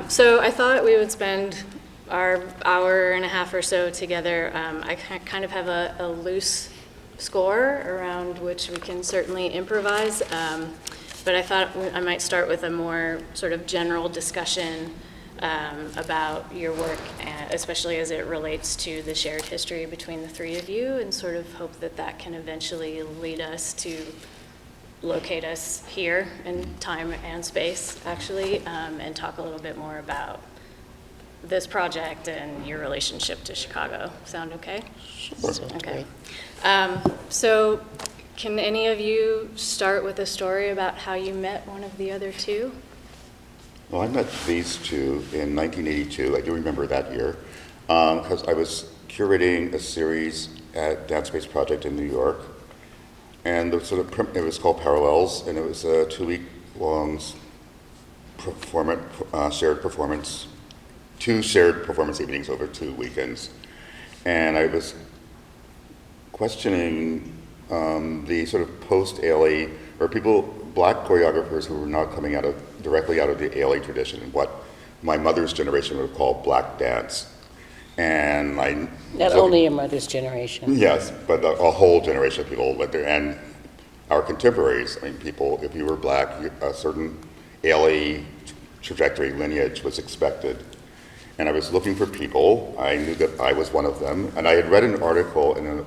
So I thought we would spend our hour and a half or so together. I kind of have a loose score around which we can certainly improvise, but I thought I might start with a more sort of general discussion about your work, especially as it relates to the shared history between the three of you, and sort of hope that that can eventually lead us to locate us here in time and space, actually, and talk a little bit more about this project and your relationship to Chicago. Sound okay? Sure. Okay. So can any of you start with a story about how you met one of the other two? Well, I met these two in 1982. I do remember that year because I was curating a series at Dance Space Project in New York. And it was called Parallels, and it was a 2-week-long shared performance, 2 shared performance evenings over 2 weekends. And I was questioning the sort of post-ALE, or black choreographers who were not coming directly out of the ALE tradition, what my mother's generation would call black dance. And Not only your mother's generation. Yes, but a whole generation of people lived there, and our contemporaries. I mean, people, if you were black, a certain ALE trajectory lineage was expected. And I was looking for people. I knew that I was one of them, and I had read an article in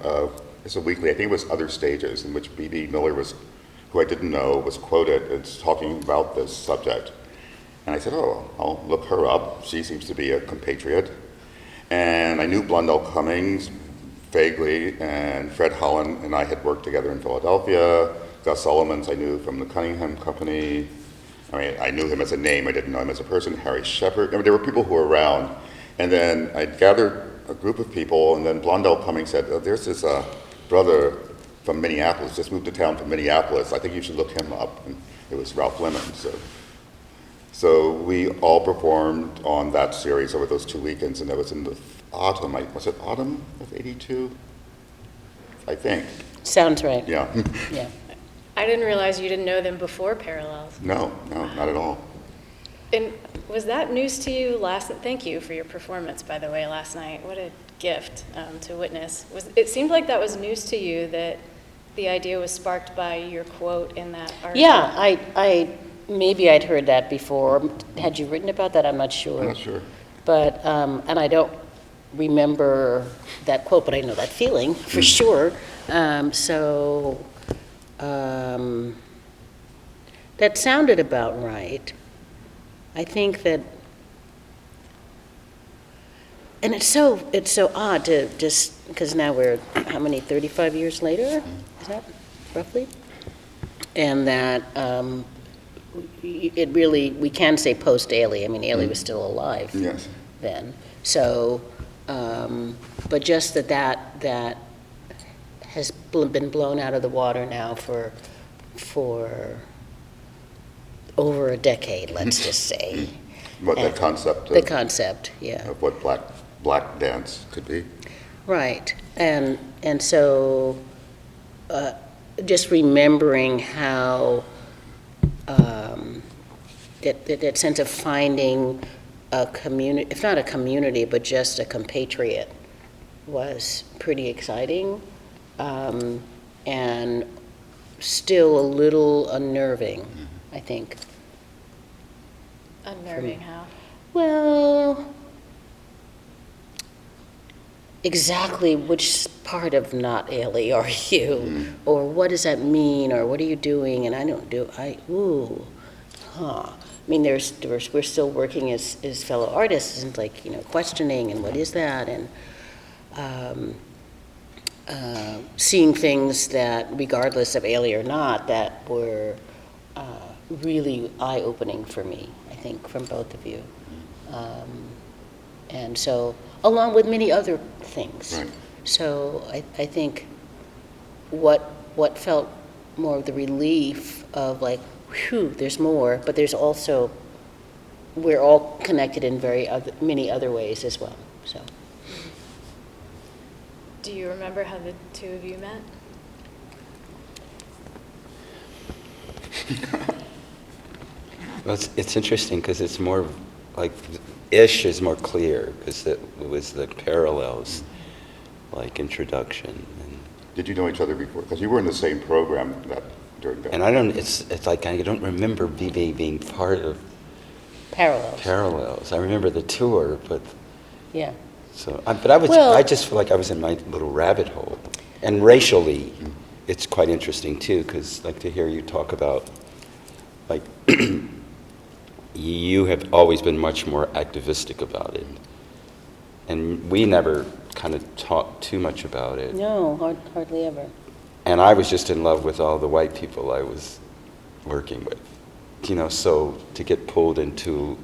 it's a weekly, I think it was Other Stages, in which Bebe Miller who I didn't know, was quoted as talking about this subject. And I said, oh, I'll look her up. She seems to be a compatriot. And I knew Blundell Cummings vaguely, and Fred Holland and I had worked together in Philadelphia. Gus Solomons I knew from the Cunningham Company. I mean, I knew him as a name, I didn't know him as a person. Harry Shepard. I mean, there were people who were around. And then I gathered a group of people, and then Blundell Cummings said, oh, there's this brother from Minneapolis, just moved to town from Minneapolis. I think you should look him up. And it was Ralph Lemon. So we all performed on that series over those 2 weekends, and that was in the autumn. Was it autumn of '82? I think. Sounds right. Yeah. Yeah. I didn't realize you didn't know them before Parallels. No, not at all. And was that news to you thank you for your performance, by the way, last night. What a gift to witness. It seemed like that was news to you, that the idea was sparked by your quote in that article. Yeah, I maybe I'd heard that before. Had you written about that? I'm not sure. I'm not sure. But, and I don't remember that quote, but I know that feeling for sure. That sounded about right. I think that, and it's so odd to just, because now we're, how many, 35 years later? Is that roughly? And that, it really, we can say post-Ailey. I mean, Ailey was still alive then. So, but just that has been blown out of the water now for over a decade, let's just say. What, the concept? The concept, yeah. Of what black dance could be. Right, and so just remembering how that sense of finding a community, if not a community, but just a compatriot, was pretty exciting, and still a little unnerving, I think. Unnerving how? Well, exactly which part of not Ailey are you, or what does that mean, or what are you doing? And I mean, we're still working as fellow artists, and like, questioning, and what is that, and seeing things that, regardless of Ailey or not, that were really eye-opening for me, I think, from both of you. And so, along with many other things. Right. So I think what felt more of the relief of like, whew, there's more, but there's also, we're all connected in many other ways as well, so. Do you remember how the two of you met? Well, it's interesting because it's more like, Ish is more clear, because it was the parallels, like introduction. Did you know each other before? Because you were in the same program during that. And I don't, it's like, I don't remember Bebe being part of Parallels. Parallels. I remember the tour, but, Yeah. so, but I was, Well- I just feel like I was in my little rabbit hole. And racially, it's quite interesting too, because like to hear you talk about, like, you have always been much more activistic about it. And we never kind of talked too much about it. No, hardly ever. And I was just in love with all the white people I was working with. You know, so to get pulled into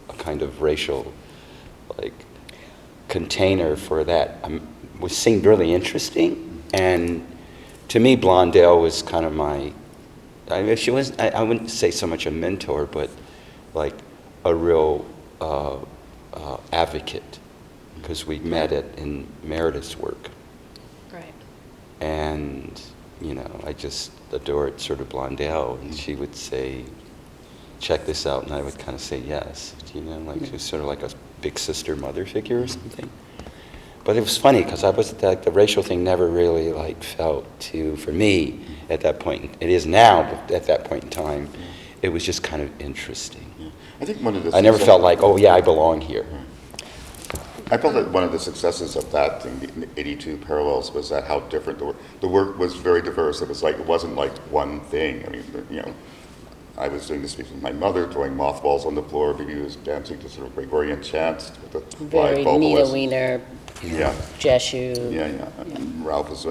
a kind of racial, like, container for that seemed really interesting. And to me, Blondell was kind of my, I mean, she was, I wouldn't say so much a mentor, but like a real advocate, because we met in Meredith's work. Right. And, you know, I just adored sort of Blondell, and she would say, check this out, and I would kind of say yes, you know, like she was sort of like a big sister mother figure or something. But it was funny, because I was like, the racial thing never really like felt for me at that point. It is now, but at that point in time, it was just kind of interesting. I think one of the I never felt like, oh yeah, I belong here. I felt that one of the successes of that thing, the 82 Parallels, was that how different the work was very diverse. It was like, it wasn't like one thing. I mean, you know, I was doing this with my mother, throwing mothballs on the floor. Bebe was dancing to sort of Gregorian chants with a Very live Nina vocalist. Wiener, Yeah, Jeshu. yeah. And Ralph was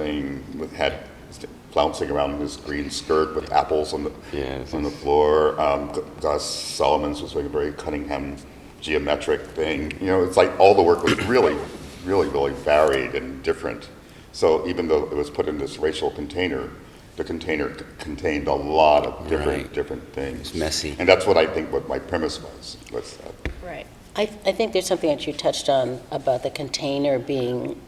flouncing around in his green skirt with apples on the floor. Gus Solomons was doing a very Cunningham geometric thing. You know, it's like all the work was really, really, really varied and different. So even though it was put in this racial container, the container contained a lot of different things. It's messy. And that's what I think what my premise was that. Right. I think there's something that you touched on about the container being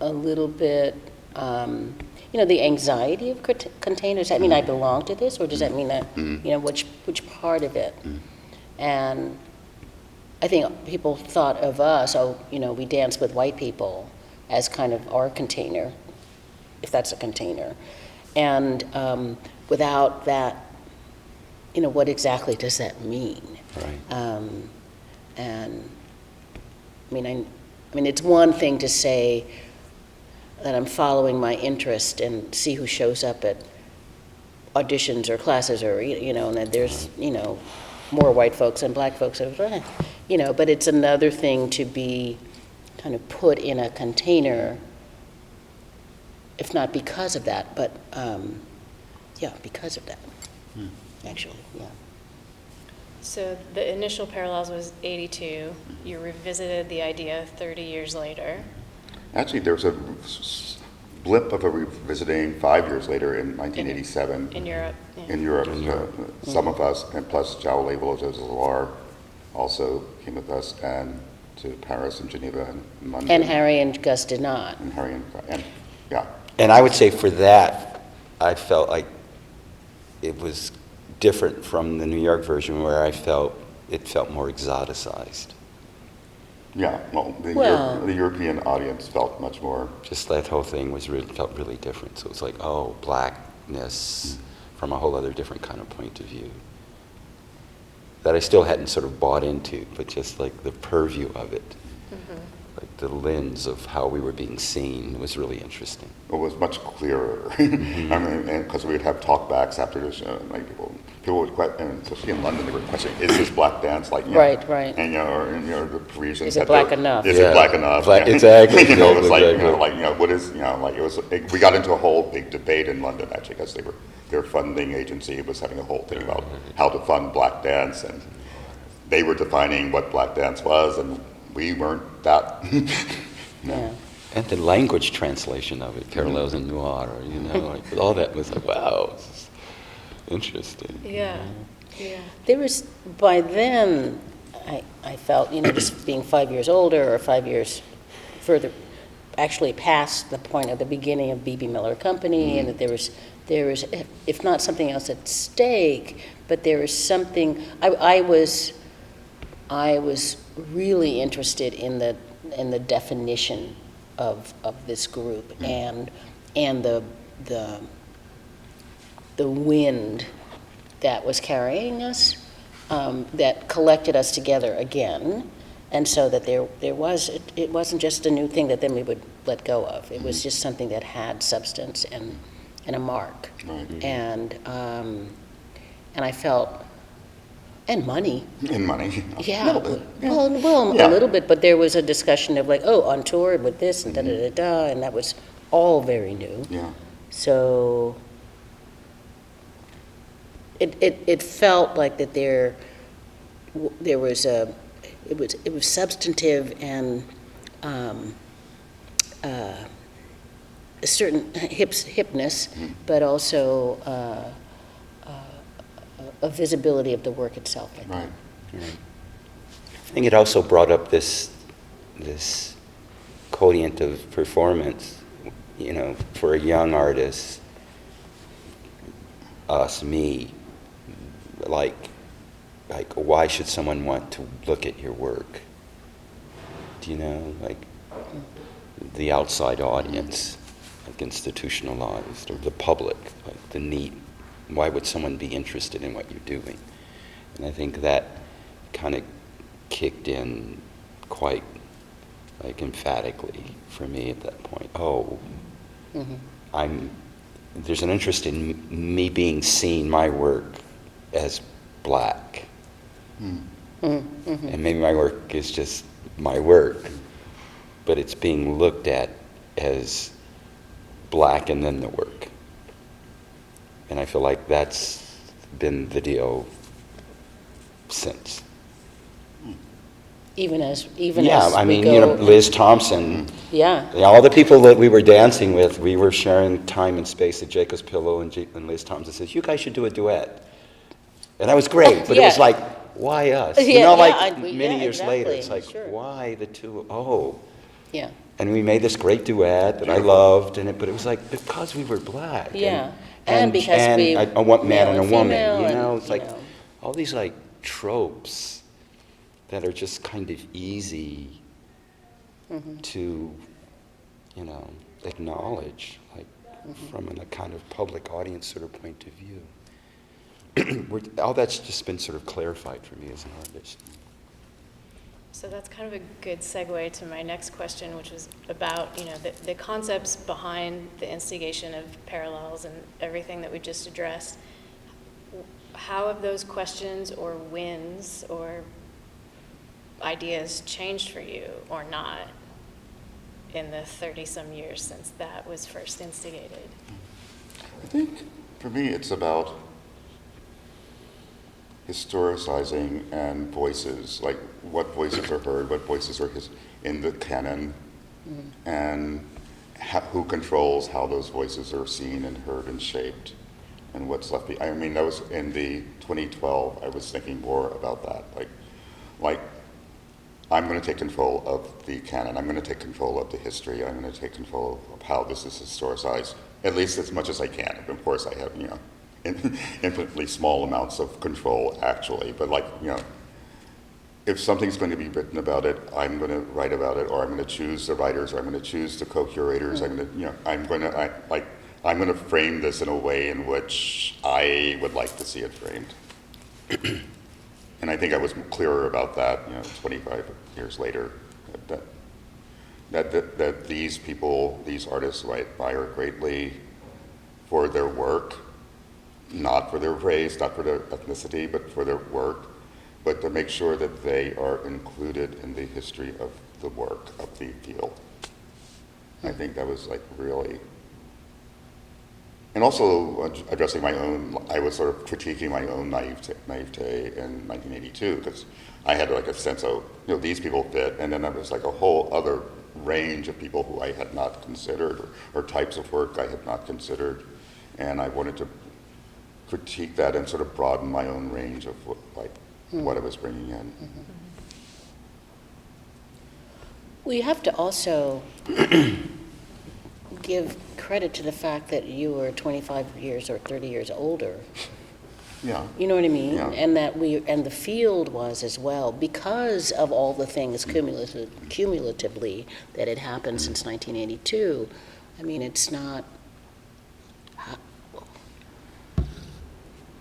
a little bit, you know, the anxiety of containers. Does that mean I belong to this, or does that mean that, you know, which part of it? And I think people thought of us, oh, you know, we dance with white people as kind of our container, if that's a container. And without that, you know, what exactly does that mean? Right. And I mean, it's one thing to say that I'm following my interest and see who shows up at auditions or classes, or, you know, and that there's, you know, more white folks and black folks, you know, but it's another thing to be kind of put in a container, if not because of that, but yeah, because of that, actually, yeah. So the initial Parallels was 82. You revisited the idea 30 years later. Actually, there was a blip of a revisiting 5 years later in 1987. In Europe. Yeah. In Europe, some of us, and plus Jao Level also came with us, and to Paris and Geneva and London. And Harry and Gus did not. And Harry and yeah. And I would say for that, I felt like it was different from the New York version, where it felt more exoticized. Yeah, well, the European audience felt much more. Just that whole thing felt really different. So it was like, oh, blackness from a whole other different kind of point of view that I still hadn't sort of bought into, but just like the purview of it, like the lens of how we were being seen was really interesting. It was much clearer. I mean, because we would have talkbacks after the show, and like people would question, and especially in London, they were questioning, "Is this black dance like?" You know, Right. And you know, the Parisians. Is it black enough? Is it black enough? Exactly. You know, it was like, Exactly. you know, what is, you know, like we got into a whole big debate in London actually, because their funding agency was having a whole thing about how to fund black dance, and they were defining what black dance was, and we weren't that. Yeah. And the language translation of it, parallels in noir, you know, like all that was like, wow, this is interesting. Yeah. Yeah. There was, by then, I felt, you know, just being 5 years older or 5 years further, actually past the point of the beginning of Bebe Miller Company, and that there was, if not something else at stake, but there was something, I was I was really interested in the definition of this group and the wind that was carrying us, that collected us together again, and so that it wasn't just a new thing that then we would let go of. It was just something that had substance and a mark, Right. and I felt. And money. In money. Yeah. A little bit. Yeah. Well, Yeah. a little bit, but there was a discussion of like, oh, on tour with this and da-da-da-da, and that was all very new. Yeah. So it felt like that there was it was substantive and a certain hipness, but also a visibility of the work itself. I think. Right. I think it also brought up this quotient of performance, for a young artist, me, like why should someone want to look at your work? Do you know, like the outside audience, like institutionalized, or the public, like the neat. Why would someone be interested in what you're doing? And I think that kind of kicked in quite emphatically for me at that point. Oh, there's an interest in me being seen, my work, as black. And maybe my work is just my work, but it's being looked at as black and then the work. And I feel like that's been the deal since. Even as I mean, we go, Liz Thompson. Yeah. All the people that we were dancing with, we were sharing time and space at Jacob's Pillow, and Liz Thompson says, "You guys should do a duet." And that was great, but it was Yeah. like, why us? Many years later, it's like, sure. why the two? Oh. Yeah. And we made this great duet that I loved, but it was like, because we were black. Yeah. And because we I want man male and a and woman, female it's and, like you know. all these like tropes that are just kind of easy to, acknowledge, like from a kind of public audience sort of point of view. All that's just been sort of clarified for me as an artist. So that's kind of a good segue to my next question, which was about, the concepts behind the instigation of parallels and everything that we just addressed. How have those questions or wins or ideas changed for you or not in the 30-some years since that was first instigated? I think for me it's about historicizing and voices, like what voices are heard, what voices are in the canon, and who controls how those voices are seen and heard and shaped, and what's left behind. I mean, that was in the 2012, I was thinking more about that. Like I'm going to take control of the canon, I'm going to take control of the history, I'm going to take control of how this is historicized, at least as much as I can. Of course I have, infinitely small amounts of control actually, but if something's going to be written about it, I'm going to write about it, or I'm going to choose the writers, or I'm going to choose the co-curators. I'm going to frame this in a way in which I would like to see it framed. And I think I was clearer about that, 25 years later, that these people, these artists, I admire greatly for their work. Not for their race, not for their ethnicity, but for their work, but to make sure that they are included in the history of the work, of the field. I think that was really, and also addressing my own, I was sort of critiquing my own naivete in 1982, because I had a sense of, these people fit, and then there was a whole other range of people who I had not considered, or types of work I had not considered, and I wanted to critique that and sort of broaden my own range of what I was bringing in. We have to also give credit to the fact that you were 25 years or 30 years older Yeah. You know what I mean? Yeah. And that and the field was as well, because of all the things cumulatively that had happened since 1982. I mean, it's not,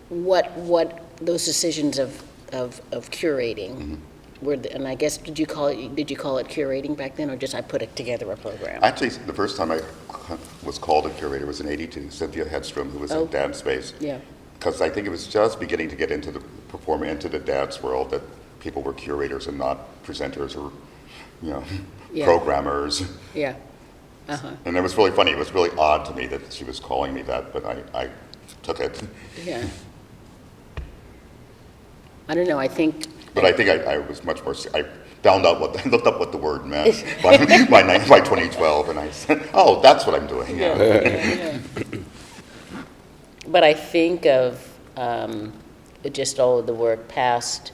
what those decisions of curating were, and I guess, did you call it curating back then, or just I put it together a program? Actually, the first time I was called a curator was in '82. Cynthia Hedstrom, who was Oh. in Dance Space. Yeah. Because I think it was just beginning to get into the dance world, that people were curators and not presenters or, Yeah. programmers. Yeah. Uh-huh. And it was really funny. It was really odd to me that she was calling me that, but I took it. Yeah. I don't know, I think. But I think I was much more. I found out looked up what the word meant by 2012, and I said, "Oh, that's what I'm doing." Yeah. But I think of just all of the work past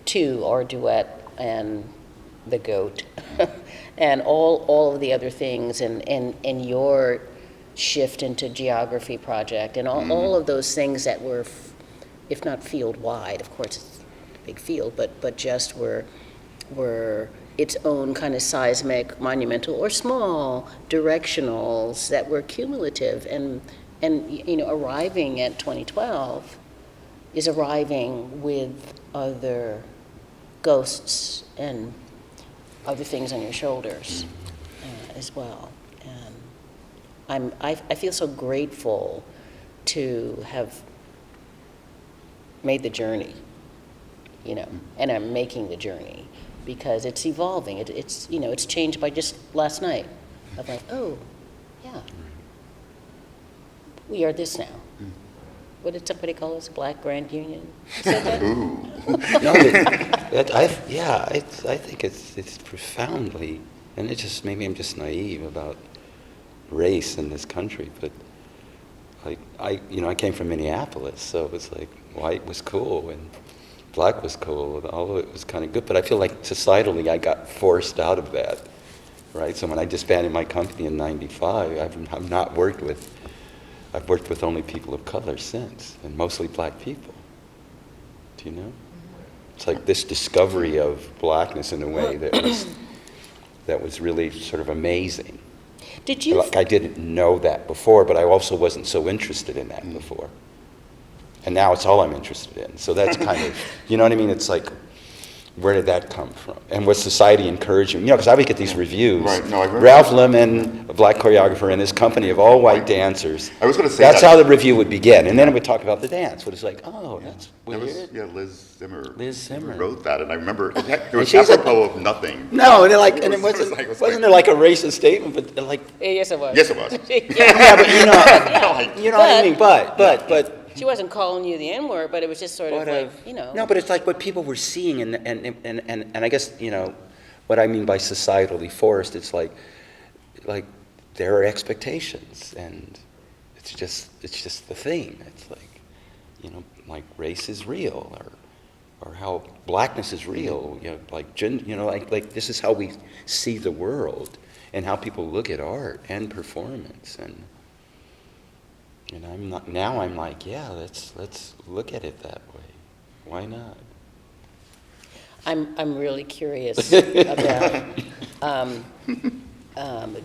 to our duet and the goat, and all of the other things, and your shift into geography project, and all of those things that were, if not field wide, of course it's a big field, but just were its own kind of seismic, monumental or small directionals that were cumulative, and arriving at 2012 is arriving with other ghosts and other things on your shoulders as well. And I feel so grateful to have made the journey, and I'm making the journey, because it's evolving. It's changed by just last night. I'm like, oh, yeah. We are this now. What did somebody call us? Black Grand Union? You said that? Ooh. No, I think it's profoundly, and it's just, maybe I'm just naive about race in this country, but like I came from Minneapolis, so it was like white was cool and black was cool, and all of it was kind of good. But I feel like societally I got forced out of that, right? So when I disbanded my company in '95, I've worked with only people of color since, and mostly black people. Do you know? It's like this discovery of blackness in a way that was really sort of amazing. Did you? Like, I didn't know that before, but I also wasn't so interested in that before. And now it's all I'm interested in. So that's kind of, you know what I mean? It's like, where did that come from? And was society encouraging? Because I would get these reviews. Right, no, I remember. Ralph Lemon, a black choreographer, and his company of all white dancers. I was going to say that's that. how the review would begin. And then it would talk about the dance. But it's like, oh, that's That weird. was, Liz Zimmer. Liz Zimmer. Who wrote that, and I remember it was she's apropos of nothing. No, and it was wasn't it like a racist statement, but like, Yes, it was. Yes, it was. yeah, but you know what I mean. But She wasn't calling you the N-word, but it was just sort of like, No, but it's like what people were seeing, and I guess, what I mean by societally forced, it's like there are expectations, and it's just the thing. It's like, like race is real, or how blackness is real, like this is how we see the world, and how people look at art and performance, and I'm like, yeah, let's look at it that way. Why not? I'm really curious about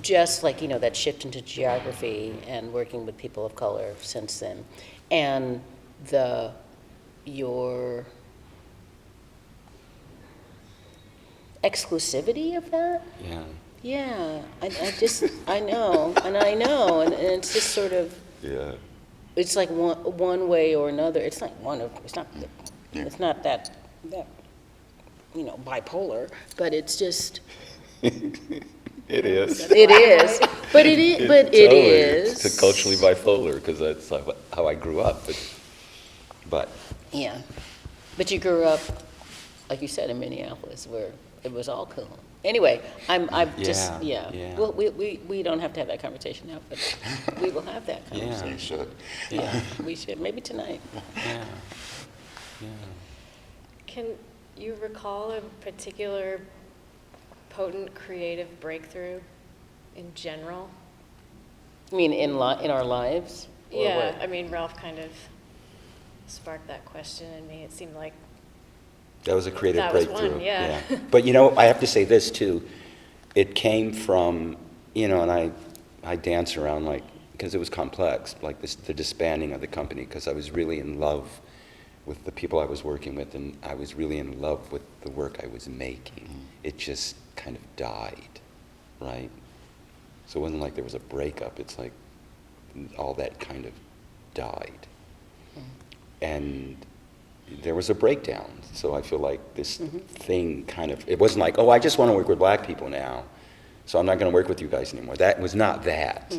just like, that shift into geography and working with people of color since then, and your exclusivity of that. Yeah. Yeah, I know, and it's just sort of, Yeah. it's like one way or another. It's not that bipolar, but it's just. It is. It is, but it is. It's culturally bipolar, because that's how I grew up. But Yeah, but you grew up, like you said, in Minneapolis, where it was all cool. Anyway, Yeah. Well, we don't have to have that conversation now, but we will have that conversation. You should. Yeah, we should, maybe tonight. yeah. Yeah. Can you recall a particular potent creative breakthrough in general? I mean, in our lives? Or Yeah, what? I mean, Ralph kind of sparked that question in me. It seemed like That was a creative That was breakthrough. one, yeah. But I have to say this too. It came from, and I dance around because it was complex, like the disbanding of the company, because I was really in love with the people I was working with, and I was really in love with the work I was making. It just kind of died, right? So it wasn't like there was a breakup. It's like all that kind of died. And there was a breakdown. So I feel like this thing it wasn't like, oh, I just want to work with black people now, so I'm not going to work with you guys anymore. That was not that.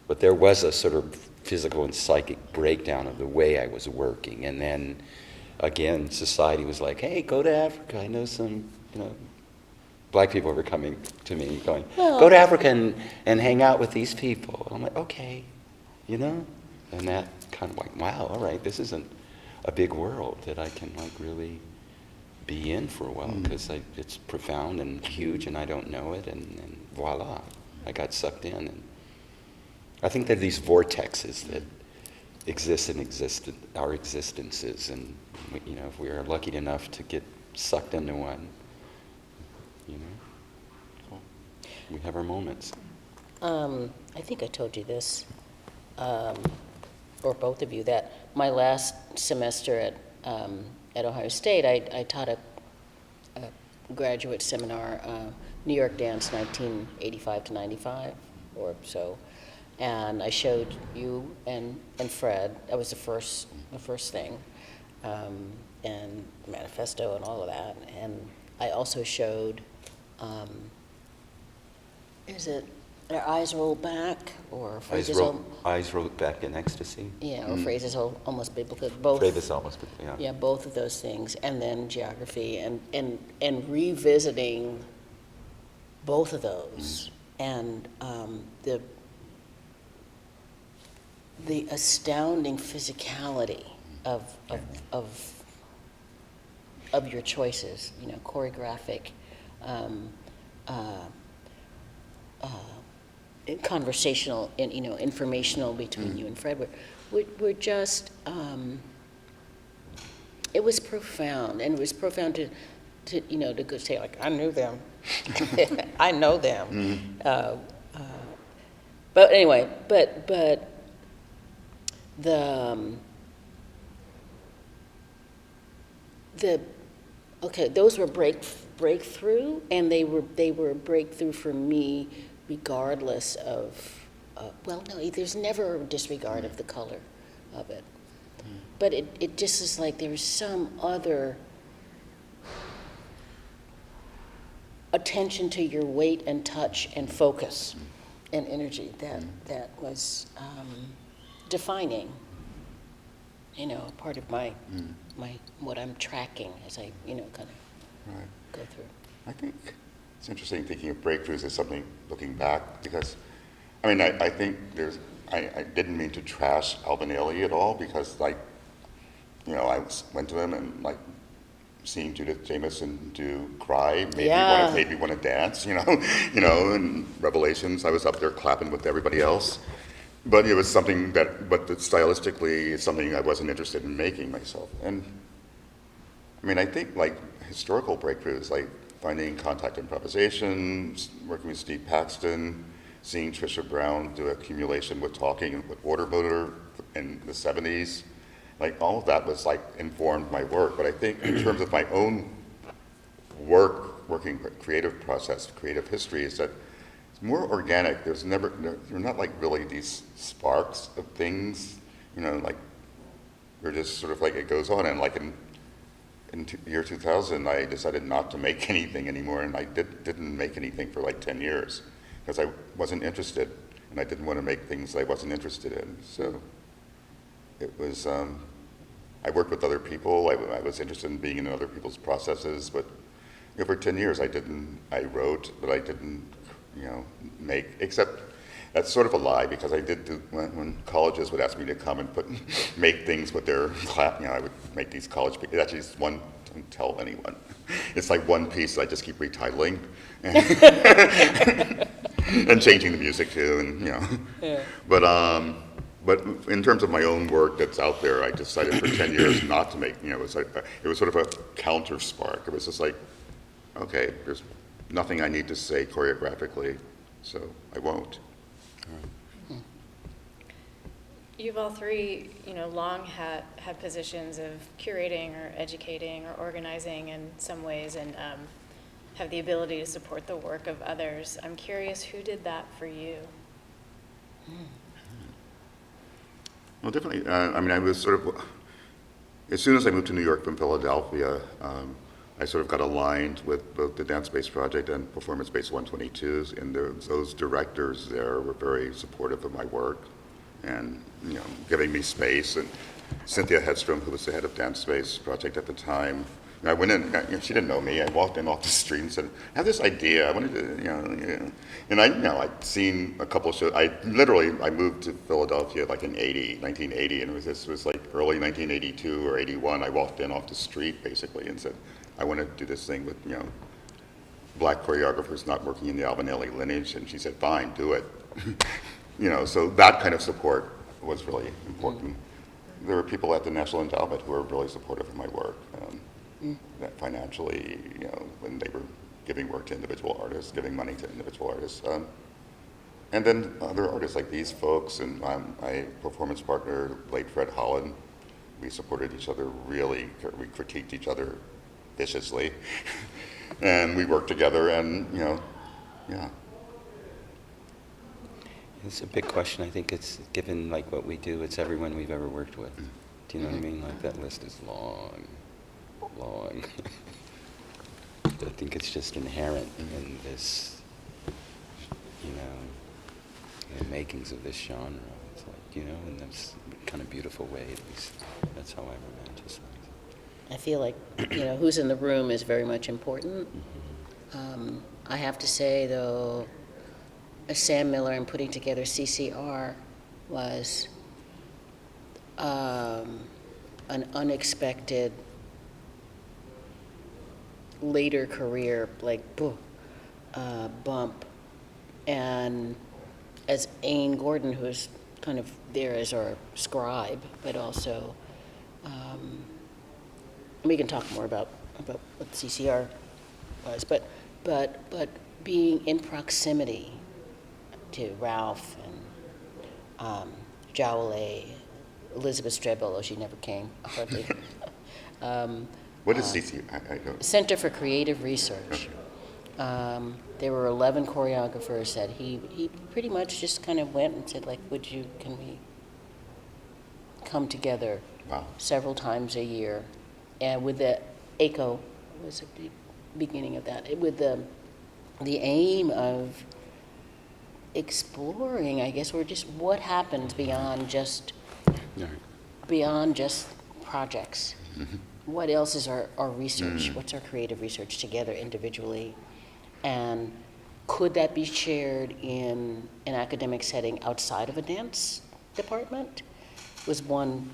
But there was a sort of physical and psychic breakdown of the way I was working. And then, again, society was like, hey, go to Africa. I know some, black people were coming to me going, go to Africa and hang out with these people. And I'm like, okay, And that kind of like, wow, all right, this isn't a big world that I can really be in for a while, because it's profound and huge and I don't know it, and voila, I got sucked in. And I think there are these vortexes that exist in our existences, and if we are lucky enough to get sucked into one, we have our moments. I think I told you this, or both of you, that my last semester at Ohio State, I taught a graduate seminar, New York Dance 1985 to 95 or so, and I showed you and Fred. That was the first thing, and manifesto and all of that. And I also showed, is it Their Eyes Roll Back, or Phrases Eyes rolled back in ecstasy. Yeah, or Phrases Almost Biblical. Both. Phrases almost biblical, yeah. Yeah, both of those things, and then geography, and revisiting both of those, and the astounding physicality of your choices, choreographic, conversational, and informational between you and Fred were just, it was profound, and it was profound to go say, like, I knew them, I know them. But anyway, but those were breakthrough, and they were a breakthrough for me, regardless of, there's never a disregard of the color of it. But it just is like there was some other attention to your weight and touch and focus and energy that was defining, part of my what I'm tracking as I, kind of go through. I think it's interesting thinking of breakthroughs as something looking back, because, I think I didn't mean to trash Alvin Ailey at all, because, I went to him and, seeing Judith Jamison do Cry made me want to dance, and Revelations, I was up there clapping with everybody else. But it was something that stylistically, it's something I wasn't interested in making myself. And, I think, historical breakthroughs, finding Contact Improvisation, working with Steve Paxton, seeing Trisha Brown do Accumulation with Talking with Waterboater in the 70s, all of that was informed my work. But I think in terms of my own working creative process, creative history, is that it's more organic. You're not really these sparks of things, you're just sort of it goes on. And in year 2000, I decided not to make anything anymore, and I didn't make anything for 10 years, because I wasn't interested, and I didn't want to make things I wasn't interested in. So it was, I worked with other people. I was interested in being in other people's processes, but for 10 years I wrote, but I didn't, make, except that's sort of a lie, because I did do, when colleges would ask me to come and make things with their class, I would make these college pieces. Actually, it's one, don't tell anyone. It's one piece I just keep retitling and changing the music too, and Yeah. But But in terms of my own work that's out there, I decided for 10 years not to make, it was like, it was sort of a counter spark. It was just like, okay, there's nothing I need to say choreographically, so I won't. You've all three, long had positions of curating or educating or organizing in some ways, and have the ability to support the work of others. I'm curious, who did that for you? Well, definitely. I was sort of, as soon as I moved to New York from Philadelphia, I sort of got aligned with both the Dance Space Project and Performance Space 122s, and those directors there were very supportive of my work and, giving me space. And Cynthia Hedstrom, who was the head of Dance Space Project at the time, I went in, she didn't know me. I walked in off the street and said, I have this idea. I wanted to, and I'd seen a couple of shows. I moved to Philadelphia like in 1980, and this was like early 1982 or 81. I walked in off the street basically and said, I want to do this thing with, black choreographers not working in the Albanelli lineage. And she said, fine, do it. So that kind of support was really important. There were people at the National Endowment who were really supportive of my work. That financially, when they were giving work to individual artists, giving money to individual artists. And then other artists like these folks and my performance partner, late Fred Holland, we supported each other really, we critiqued each other viciously. And we worked together and, yeah. It's a big question. I think it's, given like what we do, it's everyone we've ever worked with. Do you know what I mean? Like that list is long. I think it's just inherent in this, the makings of this genre. It's like, in this kind of beautiful way, at least. That's how I romanticize it. I feel like, who's in the room is very much important. I have to say, though, Sam Miller and putting together CCR was an unexpected later career, bump. And as Aine Gordon, who's kind of there as our scribe, but also, we can talk more about what CCR was, but being in proximity to Ralph and Jowley, Elizabeth Strebel, although she never came, hardly. What is CC? I don't. Center for Creative Research. There were 11 choreographers that he pretty much just kind of went and said, can we come together several times a year? And with the ACO was the beginning of that, with the aim of exploring, I guess, or just what happens beyond just projects. Mm-hmm. What else is our research? What's our creative research together individually? And could that be shared in an academic setting outside of a dance department? Was one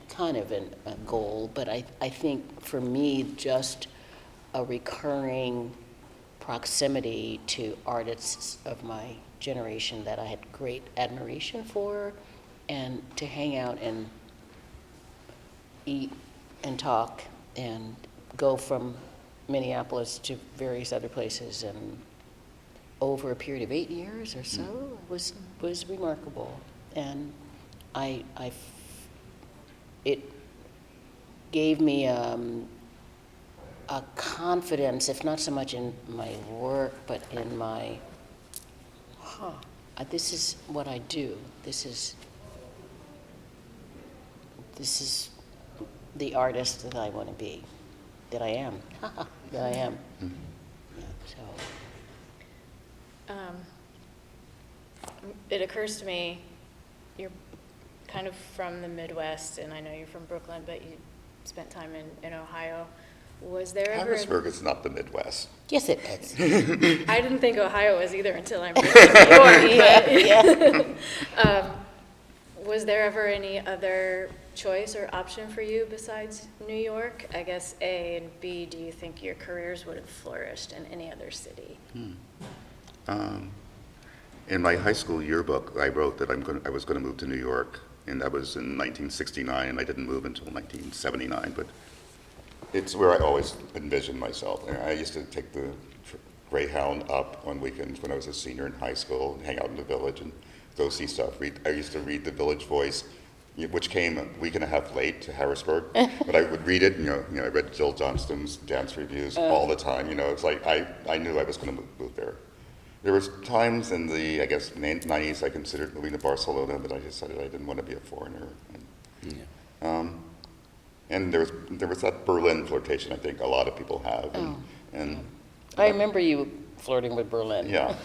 kind of a goal, but I think for me, just a recurring proximity to artists of my generation that I had great admiration for, and to hang out and eat and talk and go from Minneapolis to various other places, and over a period of 8 years or so was remarkable. And it gave me a confidence, if not so much in my work, but in my, this is what I do. This is the artist that I want to be, that I am, that I am. Mm-hmm. Yeah, so. It occurs to me, you're kind of from the Midwest, and I know you're from Brooklyn, but you spent time in Ohio. Was there ever... Harrisburg is not the Midwest. Yes, it is. I didn't think Ohio was either until I moved to New York. Yeah. Was there ever any other choice or option for you besides New York? I guess A, and B, do you think your careers would have flourished in any other city? In my high school yearbook, I wrote that I was going to move to New York, and that was in 1969, and I didn't move until 1979, but it's where I always envisioned myself. And I used to take the Greyhound up on weekends when I was a senior in high school, and hang out in the village and go see stuff. I used to read the Village Voice, which came a week and a half late to Harrisburg, but I would read it. I read Jill Johnston's dance reviews all the time. It's like I knew I was going to move there. There was times in the, I guess, 90s I considered moving to Barcelona, but I decided I didn't want to be a foreigner. And there was that Berlin flirtation I think a lot of people have. And I remember you flirting with Berlin. Yeah,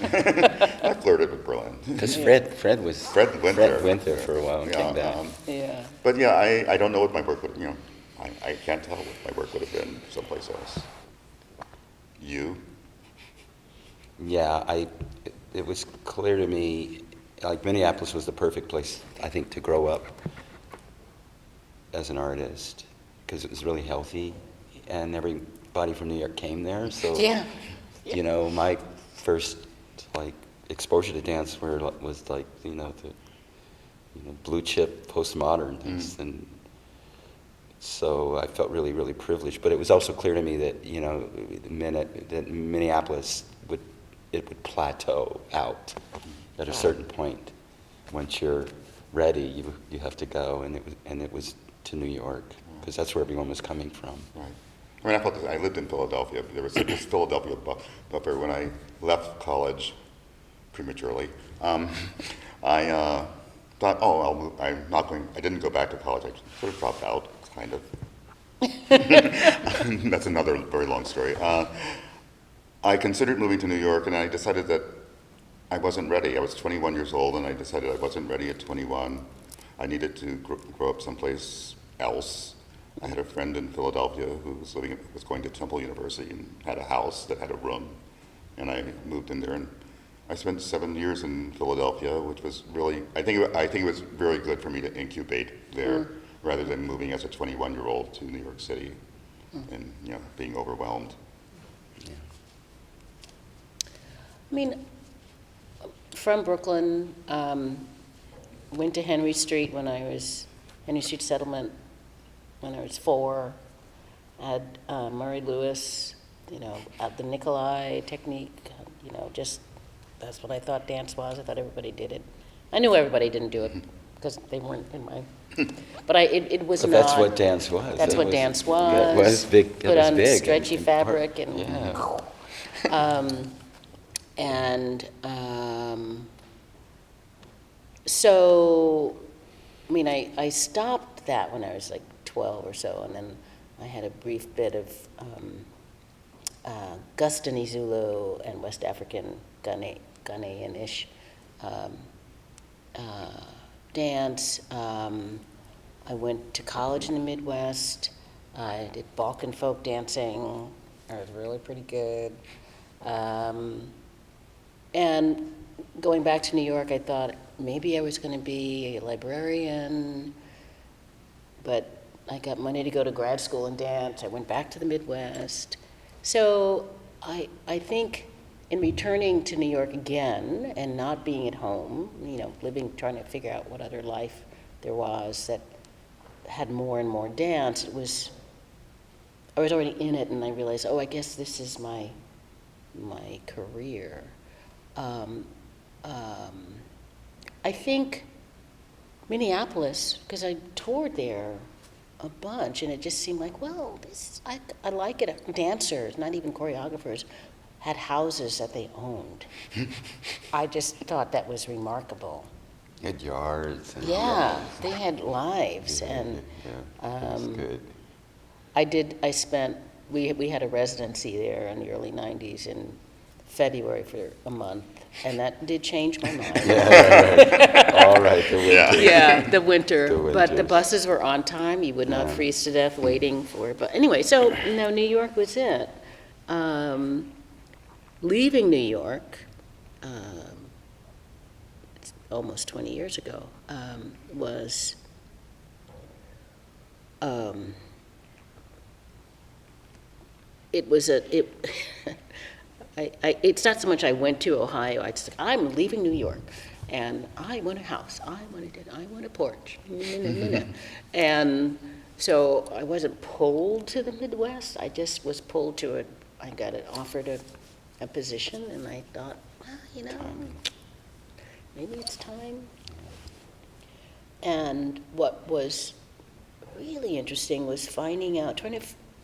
I flirted with Berlin. Because Fred went there for a while and came back. Yeah. But yeah, I don't know what my work would, I can't tell what my work would have been someplace else. You? Yeah, it was clear to me, like Minneapolis was the perfect place, I think, to grow up as an artist, because it was really healthy, and everybody from New York came there, so, Yeah. My first, exposure to dance was the blue chip postmodern things, and so I felt really, really privileged, but it was also clear to me that, that Minneapolis would plateau out at a certain point. Once you're ready, you have to go, and it was to New York, because that's where everyone was coming from. Right. I lived in Philadelphia. There was this Philadelphia buffer. When I left college prematurely, I thought, I'll move. I'm not going. I didn't go back to college. I sort of dropped out, kind of. That's another very long story. I considered moving to New York, and I decided that I wasn't ready. I was 21 years old, and I decided I wasn't ready at 21. I needed to grow up someplace else. I had a friend in Philadelphia who was going to Temple University and had a house that had a room, and I moved in there, and I spent 7 years in Philadelphia, which was really, I think it was very good for me to incubate there, rather than moving as a 21-year-old to New York City and being overwhelmed. I mean, from Brooklyn, went to Henry Street Settlement when I was 4, had Murray Lewis, at the Nikolai technique, that's what I thought dance was. I thought everybody did it. I knew everybody didn't do it because they weren't in my, but it was But not. that's what dance was. That's what dance was. That was big. Put on stretchy fabric and. Yeah. So, I mean, I stopped that when I was like 12 or so, and then I had a brief bit of Gustani Zulu and West African Ghanaian-ish dance. I went to college in the Midwest. I did Balkan folk dancing. I was really pretty good. And going back to New York, I thought maybe I was going to be a librarian, but I got money to go to grad school and dance. I went back to the Midwest. So I think in returning to New York again and not being at home, trying to figure out what other life there was that had more and more dance, I was already in it, and I realized, I guess this is my career. I think Minneapolis, because I toured there a bunch, and it just seemed like, I like it. Dancers, not even choreographers, had houses that they owned. I just thought that was remarkable. Had yards. And They had lives, and that's good. We had a residency there in the early 90s in February for a month, and that did change my mind. All right, the winter. Yeah, the winter. The But the winters. buses were on time. You would not freeze to death waiting for it. But anyway, so no, New York was it. Leaving New York, it's almost 20 years ago, was it's not so much I went to Ohio, I'm leaving New York, and I want a house, I want a porch, and so I wasn't pulled to the Midwest, I just was pulled to it. I got offered a position, and I thought, well, maybe it's time. And what was really interesting was finding out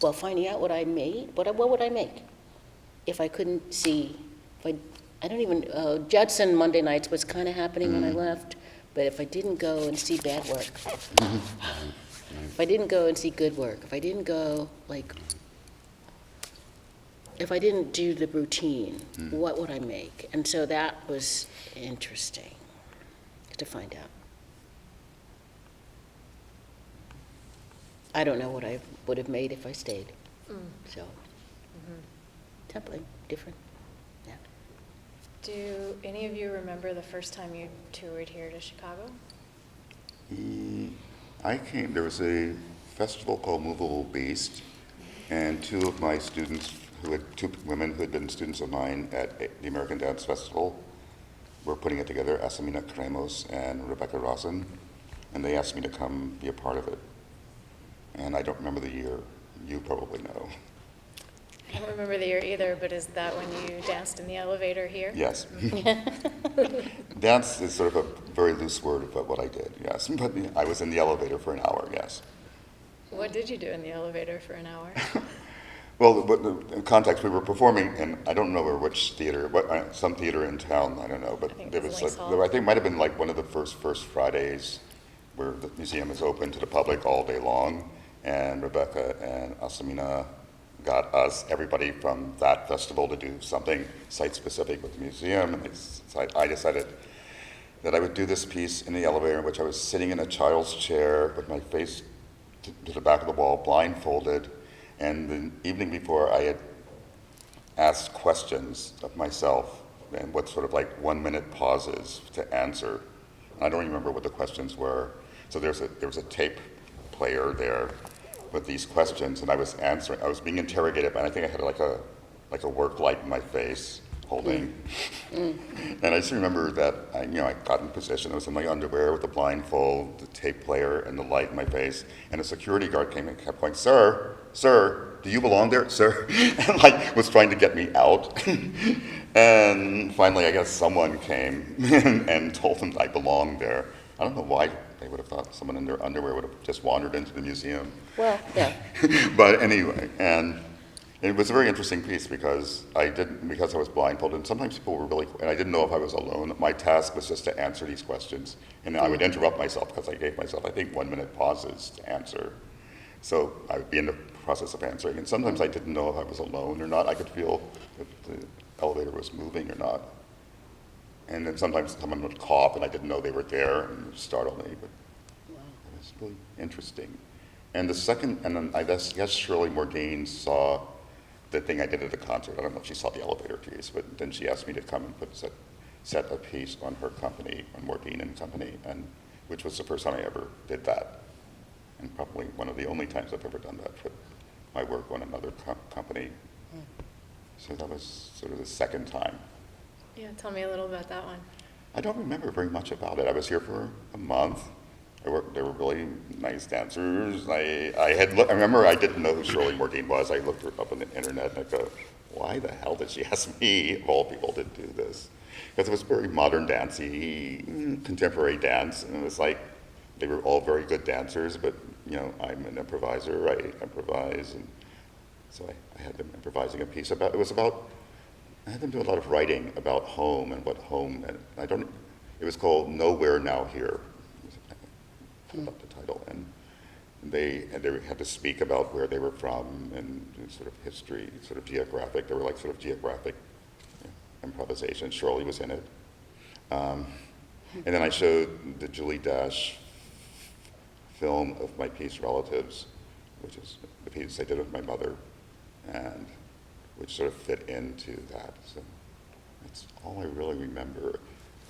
what I made. What would I make if I couldn't see? I don't even. Judson Monday nights was kind of happening when I left, but if I didn't go and see bad work, if I didn't go and see good work, if I didn't go if I didn't do the routine, what would I make? And so that was interesting to find out. I don't know what I would have made if I stayed. So, something different. Yeah. Do any of you remember the first time you toured here to Chicago? There was a festival called Movable Beast, and two women who had been students of mine at the American Dance Festival were putting it together, Asamina Cremos and Rebecca Rosen, and they asked me to come be a part of it. And I don't remember the year. You probably know. I don't remember the year either, but is that when you danced in the elevator here? Yes. Dance is sort of a very loose word about what I did, yes. But I was in the elevator for an hour, yes. What did you do in the elevator for an hour? Well, in context, we were performing in, I don't know which theater, some theater in town, I don't know, but I think there it was was, Lynx Hall. I think it might have been like one of the first Fridays where the museum is open to the public all day long, and Rebecca and Asamina got everybody from that festival to do something site-specific with the museum, and I decided that I would do this piece in the elevator in which I was sitting in a child's chair with my face to the back of the wall, blindfolded, and the evening before I had asked questions of myself and what sort of like 1 minute pauses to answer. And I don't remember what the questions were. So there was a tape player there with these questions, and I was being interrogated, and I think I had like a work light in my face holding. And I just remember that I got in position. I was in my underwear with the blindfold, the tape player, and the light in my face. And a security guard came and kept going, "Sir, do you belong there, sir?" And was trying to get me out. And finally, I guess someone came and told them I belonged there. I don't know why they would have thought someone in their underwear would have just wandered into the museum. Well, yeah. But anyway, and it was a very interesting piece because I was blindfolded, and sometimes people were and I didn't know if I was alone. My task was just to answer these questions, and I would interrupt myself because I gave myself, I think, 1 minute pauses to answer. So I would be in the process of answering, and sometimes I didn't know if I was alone or not. I could feel if the elevator was moving or not. And then sometimes someone would cough, and I didn't know they were there, and it would startle me, but it was really interesting. And then I guess Shirley Morgaine saw the thing I did at the concert. I don't know if she saw the elevator piece, but then she asked me to come and set a piece on her company, on Morgaine and Company, which was the first time I ever did that. And probably one of the only times I've ever done that for my work on another company. So that was sort of the second time. Yeah, tell me a little about that one. I don't remember very much about it. I was here for a month. They were really nice dancers. I remember I didn't know who Shirley Morgaine was. I looked her up on the internet and I go, why the hell did she ask me, of all people, to do this? Because it was very modern dancey, contemporary dance, and it was like they were all very good dancers, but I'm an improviser. I improvise, and so I had them improvising a piece about. I had them do a lot of writing about home and what home, and it was called Nowhere Now Here. I pulled up the title, and they had to speak about where they were from and sort of history, sort of geographic. They were like sort of geographic improvisation. Shirley was in it. And then I showed the Julie Dash film of my piece Relatives, which is the piece I did with my mother, and which sort of fit into that. So that's all I really remember.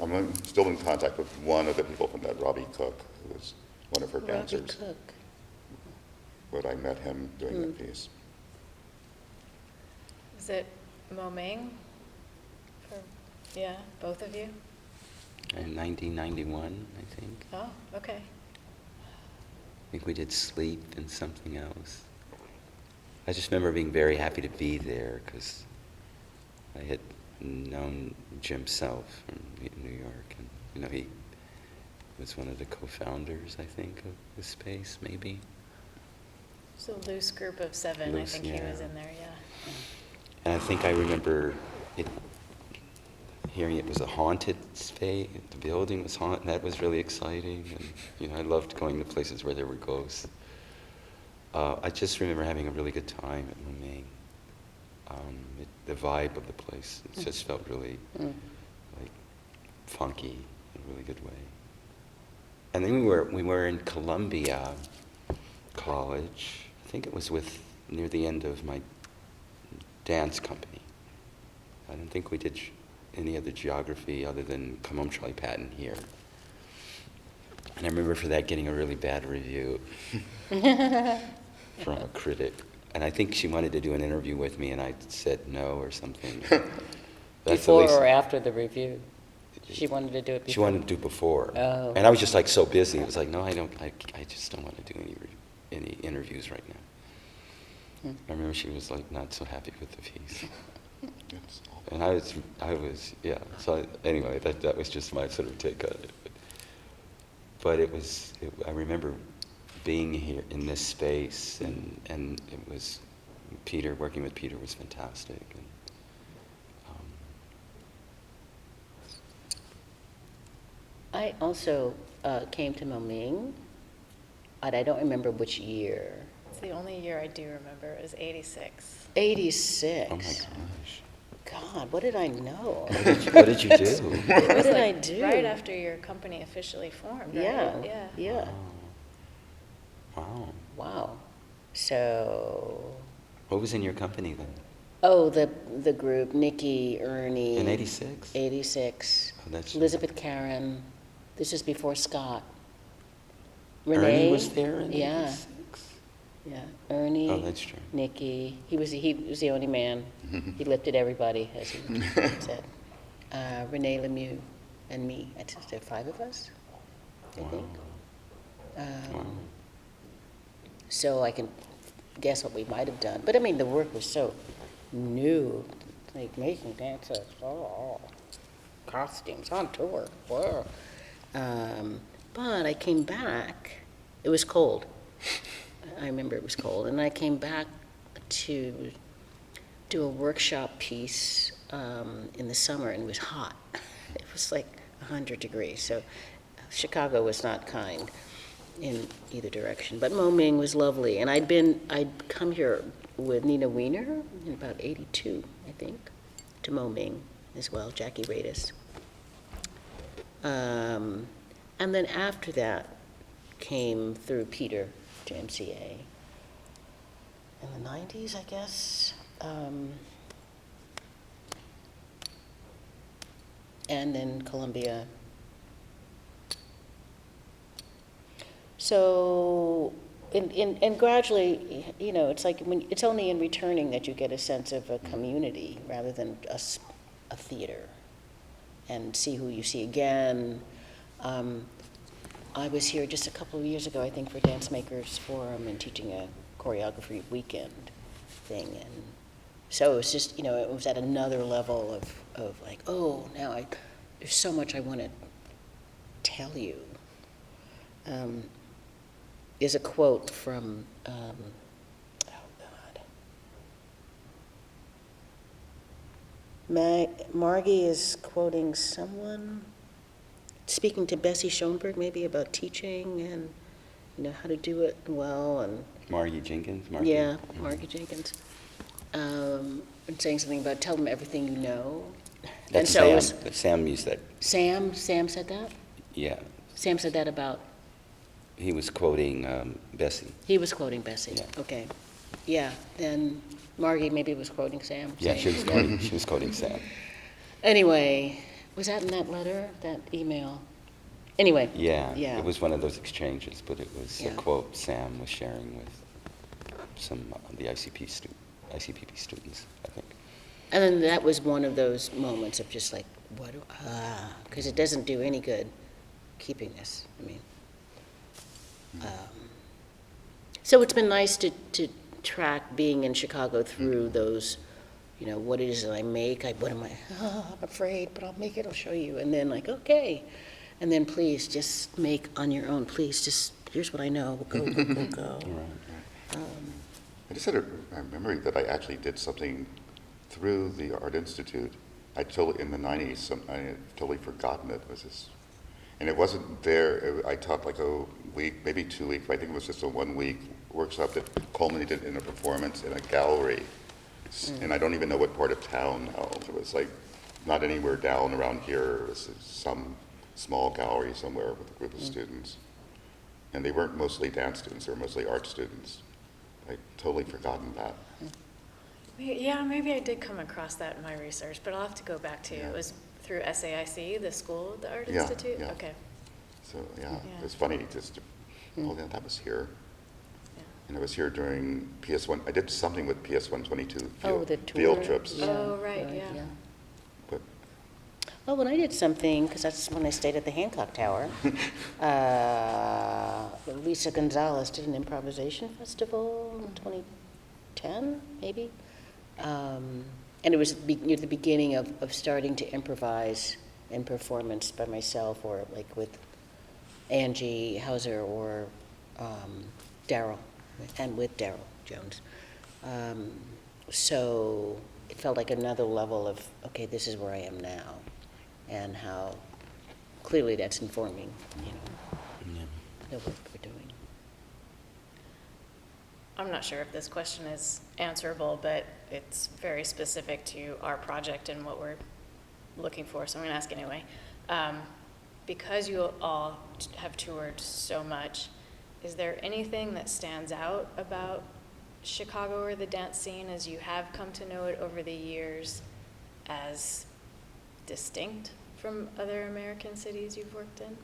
I'm still in contact with one of the people from that, Robbie Cook, who was one of her dancers. Robbie Cook. But I met him doing that piece. Is it Mo Ming? Yeah, both of you? In 1991, I think. Oh, okay. I think we did Sleep and something else. I just remember being very happy to be there because I had known Jim Self from New York, and he was one of the co-founders, I think, of the space, maybe. So loose group of 7, Loose, I think he yeah. was in there, yeah. And I think I remember hearing it was a haunted space. The building was haunted, and that was really exciting. And I loved going to places where there were ghosts. I just remember having a really good time at Mooming. The vibe of the place, it just felt really like funky in a really good way. And then we were in Columbia College. I think it was near the end of my dance company. I don't think we did any other geography other than Come Home Charlie Patton here. And I remember for that getting a really bad review from a critic. And I think she wanted to do an interview with me, and I said no or something. That's Before at least, or after the review? She wanted to do it before? she wanted to do before. Oh. And I was just like so busy. It was like, no, I just don't want to do any interviews right now. I remember she was like not so happy with the piece. And I was, yeah. So anyway, that was just my sort of take on it. But I remember being here in this space, and it was, working with Peter was fantastic. And, I also came to Moming, but I don't remember which year. It's the only year I do remember. It was 86. 86. oh my gosh. God, what did I know? What did you do? What did I do? Right after your company officially formed, right? Yeah, yeah. Wow. Wow. So, What was in your company then? oh, the group, Nikki, Ernie. In 86? 86. Oh, that's Elizabeth Karen. This is before Scott. Ernie Renee. was there in Yeah. 86? Yeah, Ernie. Oh, that's true. Nikki. He was the only man. He lifted everybody, as he said. Renee Lemieux and me. I just there 5 of us, I think. Wow. So I can guess what we might have done. But I mean, the work was so new, like making dances, costumes on tour. Whoa. But I came back. It was cold. I remember it was cold, and I came back to do a workshop piece in the summer, and it was hot. It was like 100 degrees, so Chicago was not kind in either direction. But Moming was lovely, and I'd come here with Nina Wiener in about 82, I think, to Moming as well, Jackie Radis. And then after that came through Peter to MCA in the 90s, I guess. And then Columbia. So, and gradually, it's like it's only in returning that you get a sense of a community rather than a theater, and see who you see again. I was here just a couple of years ago, I think, for Dance Makers Forum and teaching a choreography weekend thing, and so it was just, it was at another level of like, oh, now there's so much I want to tell you. There's a quote from, oh God. Margie is quoting someone, speaking to Bessie Schoenberg maybe about teaching and, how to do it well, and Margie Jenkins? yeah, Margie Jenkins. And saying something about tell them everything you know. That's and so Sam. Sam used that. Sam said that? Yeah. Sam said that about? He was quoting Bessie. He was quoting Bessie. Yeah. Okay. Yeah, then Margie maybe was quoting Sam. Yeah, saying- she was quoting Sam. Anyway, was that in that letter, that email? Anyway. Yeah, Yeah. it was one of those exchanges, but it was Yeah. a quote Sam was sharing with some of the ICPP students, I think. And then that was one of those moments of just like, because it doesn't do any good keeping this, I mean. So it's been nice to track being in Chicago through those, what it is that I make, what am I, I'm afraid, but I'll make it, I'll show you, and then like, okay. And then please, just make on your own, please, just, here's what I know, go, go, go, go. I just had a memory that I actually did something through the Art Institute. In the 90s, I had totally forgotten it. And it wasn't there. I taught like a week, maybe 2 weeks. I think it was just a 1 week workshop that culminated in a performance in a gallery. And I don't even know what part of town now. It was like not anywhere down around here. It was some small gallery somewhere with a group of students. And they weren't mostly dance students. They were mostly art students. I'd totally forgotten that. Yeah, maybe I did come across that in my research, but I'll have to go back to, it was through SAIC, the school, the Art Institute? Yeah. Okay. So, it's funny, that was here. Yeah. And I was here during PS1. I did something with PS122 The field tour. trips. Yeah, Oh, right, yeah. But Oh, when I did something, because that's when I stayed at the Hancock Tower, Lisa Gonzalez did an improvisation festival in 2010, maybe? And it was near the beginning of starting to improvise in performance by myself or like with Angie Hauser or Daryl, and with Daryl Jones. So it felt like another level of, okay, this is where I am now, and how clearly that's informing, the work we're doing. I'm not sure if this question is answerable, but it's very specific to our project and what we're looking for, so I'm going to ask anyway. Because you all have toured so much, is there anything that stands out about Chicago or the dance scene as you have come to know it over the years as distinct from other American cities you've worked in?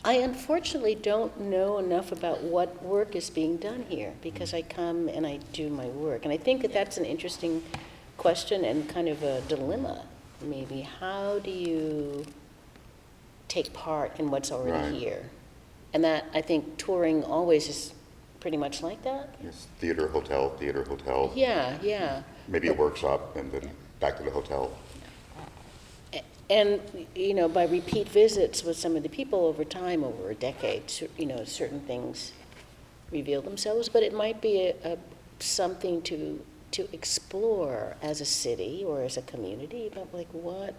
I unfortunately don't know enough about what work is being done here because I come and I do my work. And I think that that's an interesting question and kind of a dilemma, maybe. How do you take part in what's already here? And that, I think, touring always is pretty much like that. yes, theater, hotel. Yeah. Maybe a workshop and then back to the hotel. And, by repeat visits with some of the people over time, over a decade, certain things reveal themselves, but it might be something to explore as a city or as a community about like what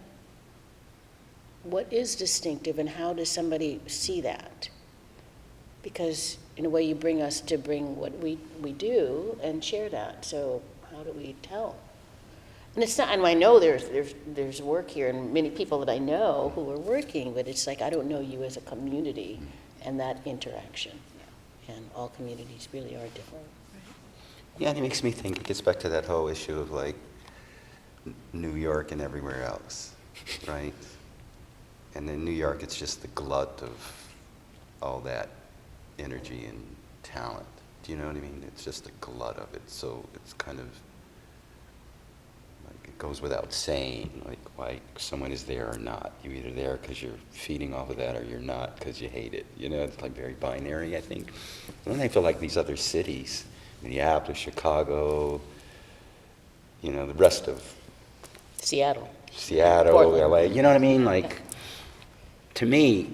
is distinctive and how does somebody see that? Because in a way you bring us to bring what we do and share that, so how do we tell? And it's not, and I know there's work here, and many people that I know who are working, but it's like I don't know you as a community and that interaction. And all communities really are different. Yeah, and it makes me think, it gets back to that whole issue of like New York and everywhere else, right? And in New York, it's just the glut of all that energy and talent. Do you know what I mean? It's just a glut of it. So it's kind of, like, it goes without saying, like, why someone is there or not. You're either there because you're feeding off of that or you're not because you hate it. It's like very binary, I think. And then I feel like these other cities, Minneapolis, Chicago, the rest of Seattle, Portland. LA, you know what I mean? Yeah. Like, to me,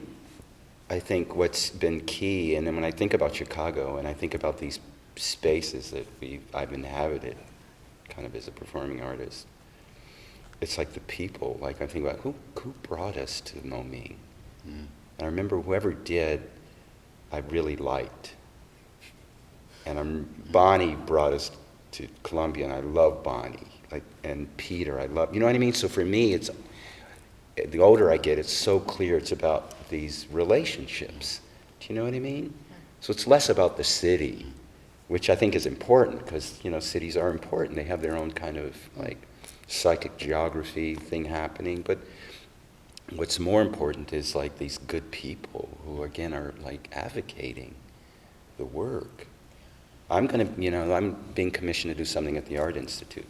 I think what's been key, and then when I think about Chicago and I think about these spaces that I've inhabited kind of as a performing artist, it's like the people, like I think about who brought us to Momi. And I remember whoever did, I really liked. And Bonnie brought us to Columbia, and I love Bonnie. And Peter, I love, you know what I mean? So for me, it's, the older I get, it's so clear it's about these relationships. Do you know what I mean? So it's less about the city, which I think is important because, cities are important. They have their own kind of like psychic geography thing happening. But what's more important is like these good people who, again, are like advocating the work. I'm being commissioned to do something at the Art Institute.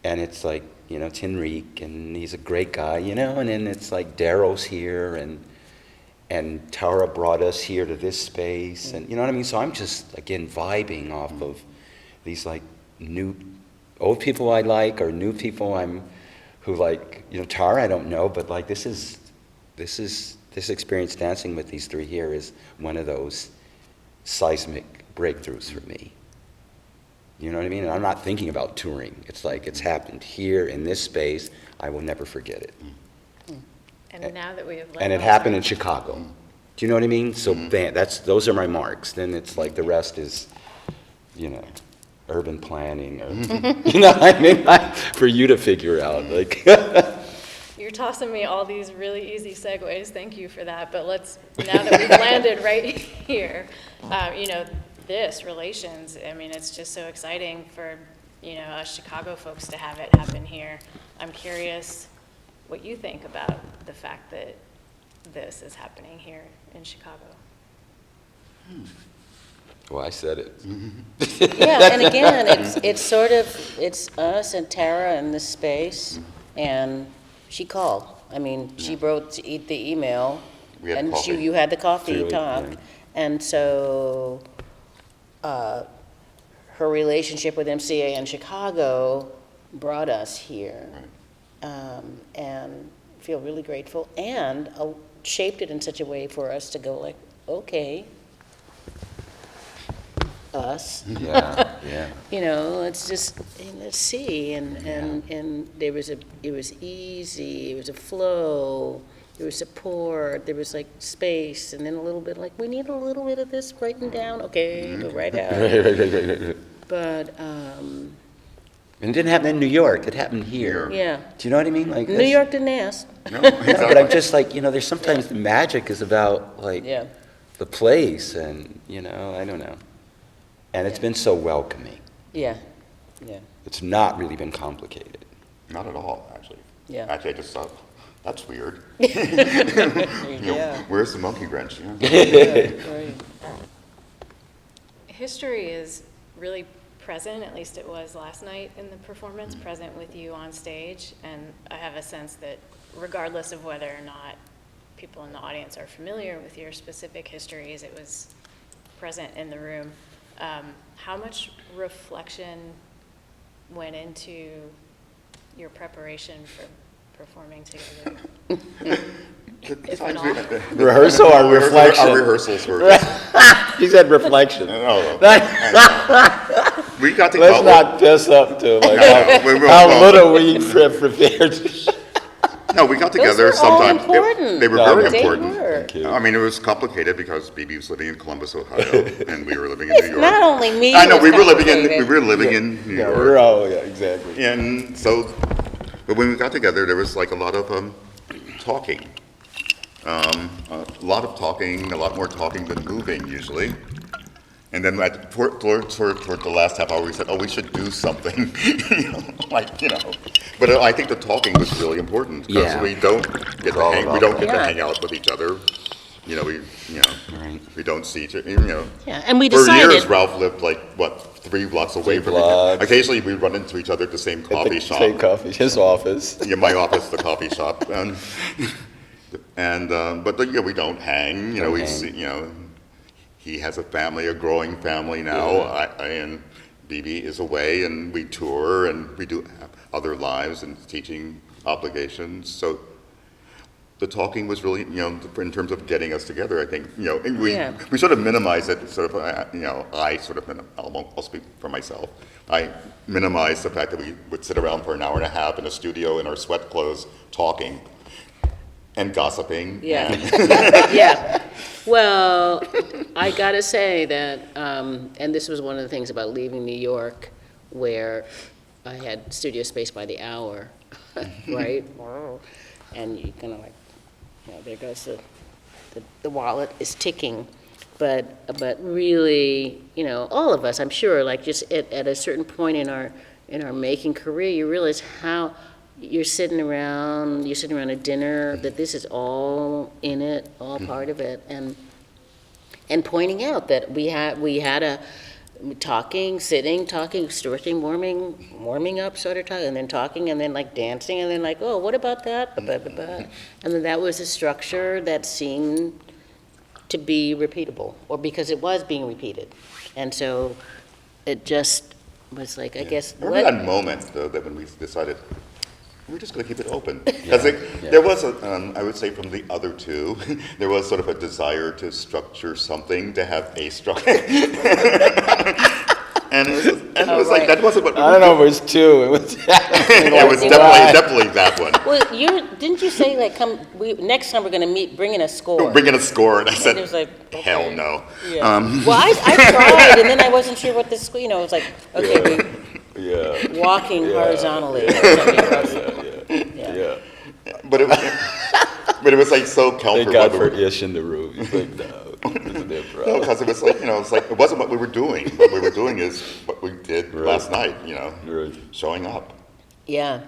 and it's like, you know, Tinrique, and he's a great guy, you know, and then it's like Darrow's here, and Tara brought us here to this space, and you know what I mean? So I'm just, again, vibing off of these like new, old people I like, or new people who like, you know, Tara I don't know, but like this experience dancing with these three here is one of those seismic breakthroughs for me. You know what I mean? And I'm not thinking about touring. It's like it's happened here in this space. I will never forget it. And now that we have. And it happened in Chicago. Do you know what I mean? So those are my marks. Then it's like the rest is, you know, urban planning, or, you know what I mean? For you to figure out. Like. You're tossing me all these really easy segues. Thank you for that. But now that we've landed right here, you know, this relations, I mean, it's just so exciting for, you know, us Chicago folks to have it happen here. I'm curious what you think about the fact that this is happening here in Chicago. Well, I said it. Yeah, and again, it's sort of, it's us and Tara in this space, and she called. I mean, she wrote the email, We had and coffee. you had the coffee Really, talk, yeah. and so her relationship with MCA in Chicago brought us here, and feel really grateful, and shaped it in such a way for us to go like, okay, us. Yeah, yeah. You know, let's see, and it was easy, it was a flow, there was support, there was like space, and then a little bit like, we need a little bit of this writing down, okay, go right out. Right. But, And it didn't happen in New York. It happened here. yeah, Do you know what I mean? Like New York didn't ask. No, No, but exactly. I'm just like, you know, there's sometimes the magic is about like Yeah, the place, and you know, I don't know. And it's been so welcoming. yeah, yeah, It's not really been complicated. Not at all, actually. Yeah. Actually, I just thought, that's weird. yeah. Where's the monkey wrench? You know? Yeah, right. History is really present, at least it was last night in the performance, present with you on stage. And I have a sense that regardless of whether or not people in the audience are familiar with your specific histories, it was present in the room. How much reflection went into your preparation for performing together? If Rehearsal or reflection? Our rehearsals were. He said reflection. No, we got to. Let's not piss up to like we how will. little we prepared. No, we got together Those were all sometimes. important. They were No, very they important. were. Thank you. I mean, it was complicated because Bebe was living in Columbus, Ohio, and we were living in New York. Not only me. I know was we were living complicated. in New Yeah, York. we're all, yeah, exactly. And so, but when we got together, there was like a lot of talking. A lot of talking, a lot more talking than moving usually. And then toward the last half hour, we said, oh, we should do something, But I think the talking was really important because Yeah. we don't get to all hang, we about don't get that. to Yeah. hang out with each other. Right. We don't see each other, Yeah, and we For decided. years, Ralph lived like, 3 blocks away 3 from blocks. me. Occasionally, we'd run into each other at the same coffee shop. Same coffee, his office. Yeah, my office, the coffee shop, but we don't hang. Don't We hang. see, he has a family, a growing family now. Yeah. And Bebe is away, and we tour, and we do have other lives and teaching obligations. So the talking was really, in terms of getting us together. I think, Yeah. we sort of minimize it. I'll speak for myself. I minimize the fact that we would sit around for an hour and a half in a studio in our sweat clothes talking and gossiping. Yeah. and- Yeah. Well, I gotta say that, and this was one of the things about leaving New York, where I had studio space by the hour, right? And you kind of like, there goes the wallet is ticking. But really, all of us, I'm sure, like just at a certain point in our making career, you realize how you're sitting around a dinner, that this is all in it, all part of it, and pointing out that we had talking, sitting, talking, stretching, warming up, sort of talking, and then talking, and then like dancing, and then like, oh, what about that? Blah, blah, blah, blah. And then that was a structure that seemed to be repeatable, or because it was being repeated. And so it just was like, I guess, I remember that moment, though, that when we decided, we're just going to keep it open. Because there was, I would say from the other two, there was sort of a desire to structure something, to have a structure. And it was like, that wasn't what we I don't know if it was two. It was. It was definitely that one. well, didn't you say like, next time we're gonna meet, bring in a score? Bring in a score, and I said, it was like, hell okay. no. Yeah. Well, I tried, and then I wasn't sure what the score, it was like, okay, Yeah. walking horizontally. Yeah. But it was like so Thank counter. God for Ish in the room. He's like, no, this is their No, problem. because it was like, it's like, it wasn't what we were doing. What we were doing is what we did Right. last night, Right. showing up. Yeah.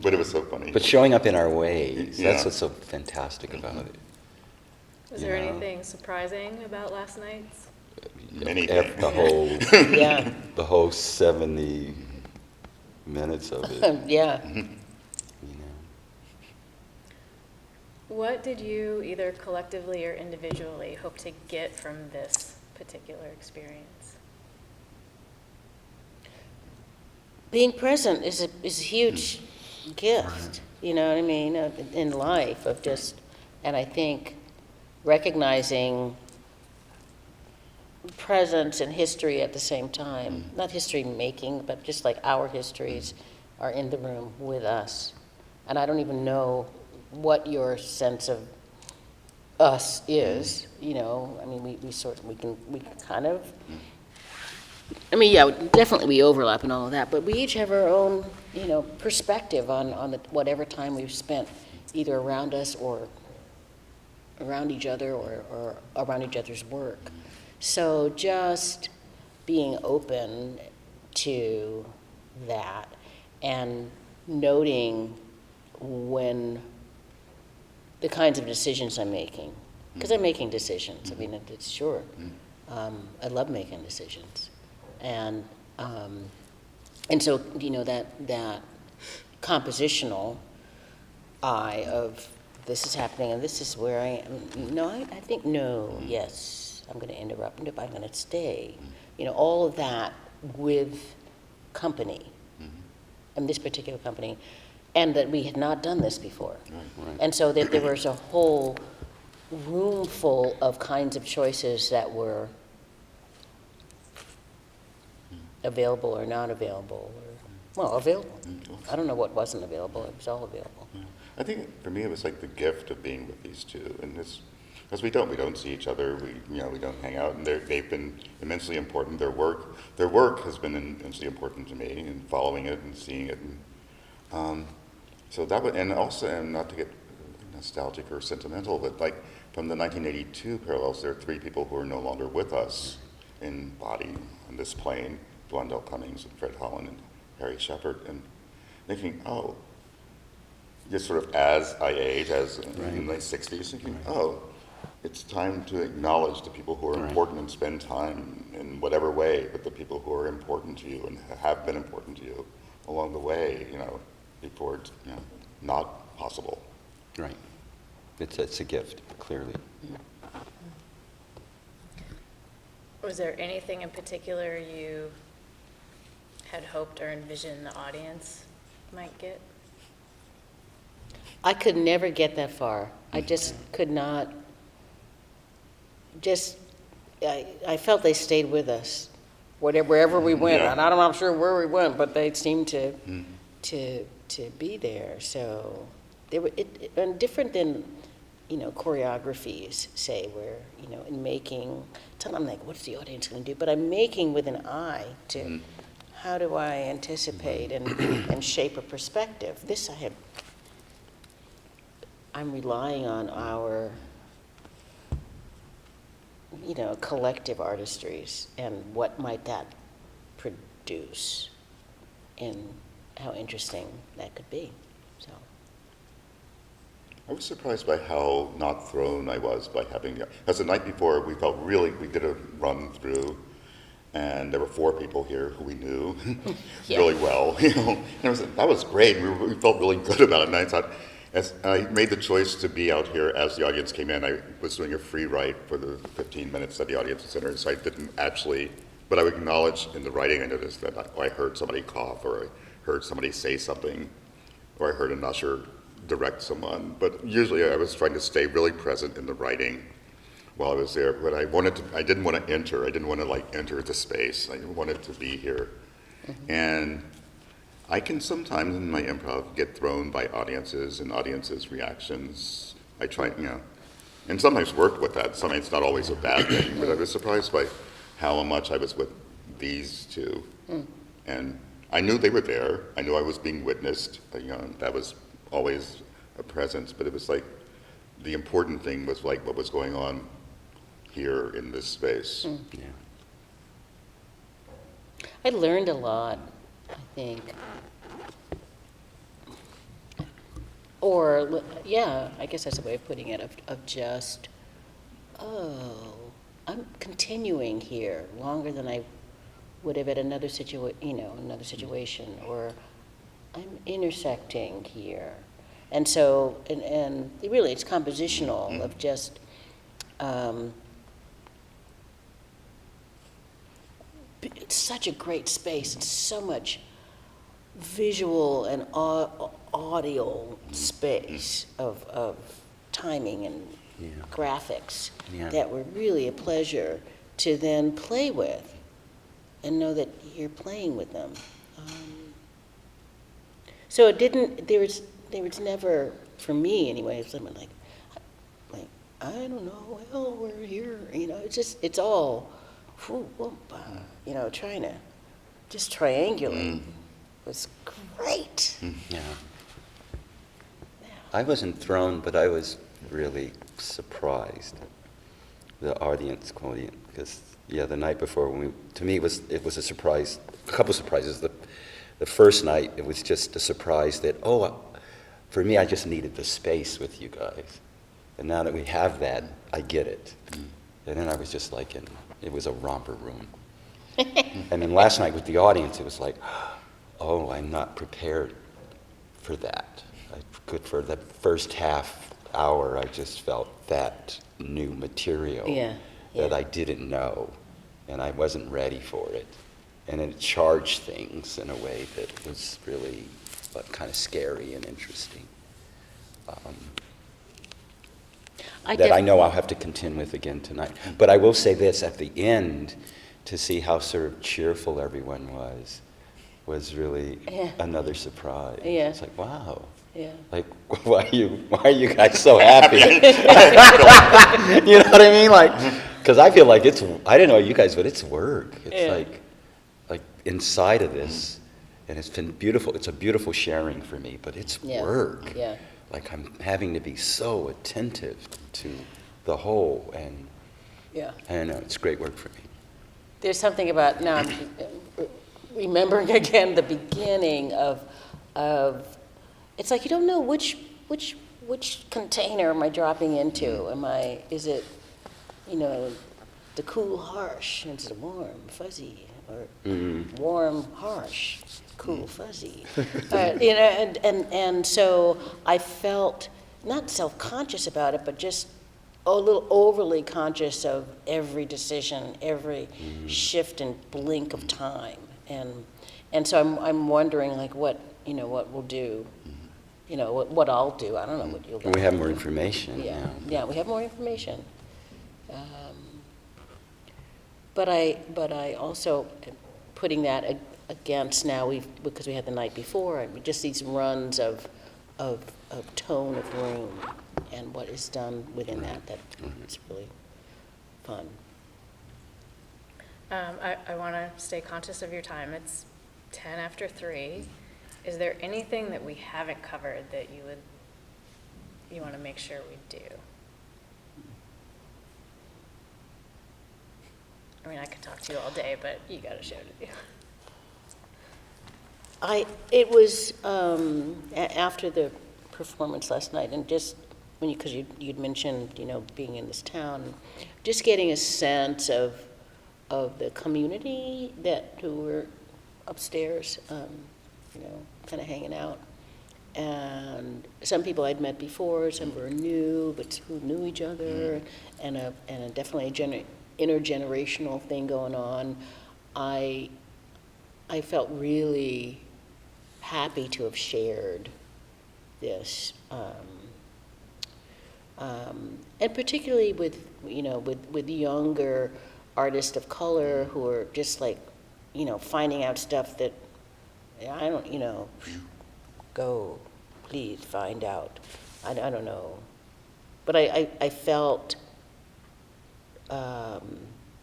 But it was so funny. But showing up in our ways, Yeah. that's what's so fantastic about it. Was there Yeah. anything surprising about last night's? Anything. The whole 70 minutes of it. Yeah. You know. What did you, either collectively or individually, hope to get from this particular experience? Being present is a huge gift, you know what I mean, in life of just, and I think recognizing presence and history at the same time, not history making, but just like our histories are in the room with us. And I don't even know what your sense of us is, I mean, we can kind of, I mean, yeah, definitely we overlap and all of that, but we each have our own, perspective on whatever time we've spent either around us or around each other or around each other's work. So just being open to that and noting when the kinds of decisions I'm making, because I'm making decisions. I mean, it's sure. I love making decisions. And so, that compositional eye of this is happening and this is where I am. No, I think no, yes, I'm going to interrupt, nope, I'm going to stay. All of that with company, and this particular company, and that we had not done this before. Right. And so that there was a whole room full of kinds of choices that were available or not available, available. I don't know what wasn't available, it was all available. Yeah. I think for me it was like the gift of being with these two, and this, because we don't see each other, we don't hang out, and they've been immensely important. Their work has been immensely important to me, and following it and seeing it, and so that would, and also, and not to get nostalgic or sentimental, but like from the 1982 parallels, there are three people who are no longer with us in body on this plane: Blondell Cummings and Fred Holland and Harry Shepard, and thinking, just sort of as I age, in my 60s, thinking, it's time to acknowledge the people who are important and spend time in whatever way with the people who are important to you and have been important to you along the way, before it's not possible. Right. It's a gift, clearly. Was there anything in particular you had hoped or envisioned the audience might get? I could never get that far. I just could not, I felt they stayed with us, wherever we went. Yeah. And I'm not sure where we went, but they seemed to be there. So they were and different than, choreographies, say, where, in making, I'm like, what's the audience going to do? But I'm making with an eye to how do I anticipate and shape a perspective. This I'm relying on our, collective artistries and what might that produce and how interesting that could be, so. I was surprised by how not thrown I was by having, because the night before we did a run through, and there were 4 people here who we knew Yeah. really well, And that was great. We felt really good about it, and I thought, as I made the choice to be out here as the audience came in, I was doing a free write for the 15 minutes that the audience was in, so I didn't actually, but I would acknowledge in the writing, I noticed that I heard somebody cough, or I heard somebody say something, or I heard an usher direct someone, but usually I was trying to stay really present in the writing while I was there, but I didn't want to enter, I didn't want to like enter the space, I wanted to be here. And I can sometimes in my improv get thrown by audiences and audiences' reactions. I try, and sometimes work with that. Sometimes it's not always a bad thing, but I was surprised by how much I was with these 2. And I knew they were there. I knew I was being witnessed. That was always a presence, but it was like the important thing was like what was going on here in this space. Yeah. I learned a lot, I think. Or, yeah, I guess that's a way of putting it, of just, oh, I'm continuing here longer than I would have at another situation, or I'm intersecting here. And so, and really, it's compositional of just, it's such a great space. It's so much visual and audio space of timing and Yeah. graphics Yeah. that were really a pleasure to then play with and know that you're playing with them. So it didn't, there was never, for me anyway, something like, I don't know, well, we're here, it's all, trying to just triangulate was great. Yeah. I wasn't thrown, but I was really surprised. The audience quotient, because the night before, to me it was a surprise, a couple surprises. The first night, it was just a surprise that for me, I just needed the space with you guys, and now that we have that, I get it. And then I was just like it was a romper room. And then last night with the audience, it was like, oh, I'm not prepared for that. For the first half hour, I just felt that new material that I didn't know, and I wasn't ready for it. And it charged things in a way that was really kind of scary and interesting. I know I'll have to contend with again tonight. But I will say this, at the end, to see how sort of cheerful everyone was really another surprise. Yeah. It's like, wow. Yeah. Like, why are you guys so happy? You know what I mean? Like, because I feel like I don't know you guys, but it's work. It's like inside of this, and it's been beautiful. It's a beautiful sharing for me, but it's work. Yeah. Like I'm having to be so attentive to the whole, and I don't know, it's great work for me. There's something about, now I'm remembering again the beginning of it's like you don't know which container am I dropping into? Is it, the cool, harsh, is it warm, fuzzy, or warm, harsh, cool, fuzzy? And so I felt not self-conscious about it, but just a little overly conscious of every decision, every shift and blink of time, and so I'm wondering like what we'll do, what I'll do. I don't know what you'll do. We have more information Yeah, now. yeah, we have more information. But I also putting that against now because we had the night before, just these runs of tone of room and what is done within that it's really fun. I want to stay conscious of your time. It's 10 after 3. Is there anything that we haven't covered that you want to make sure we do? I mean, I could talk to you all day, but you got a show to do. It was after the performance last night, and just because you'd mentioned being in this town, just getting a sense of the community who were upstairs, kind of hanging out. And some people I'd met before, some were new, but who knew each other, and definitely a intergenerational thing going on. I felt really happy to have shared this, and particularly with younger artists of color who are just like, finding out stuff that I don't, go, please find out. I don't know. But I felt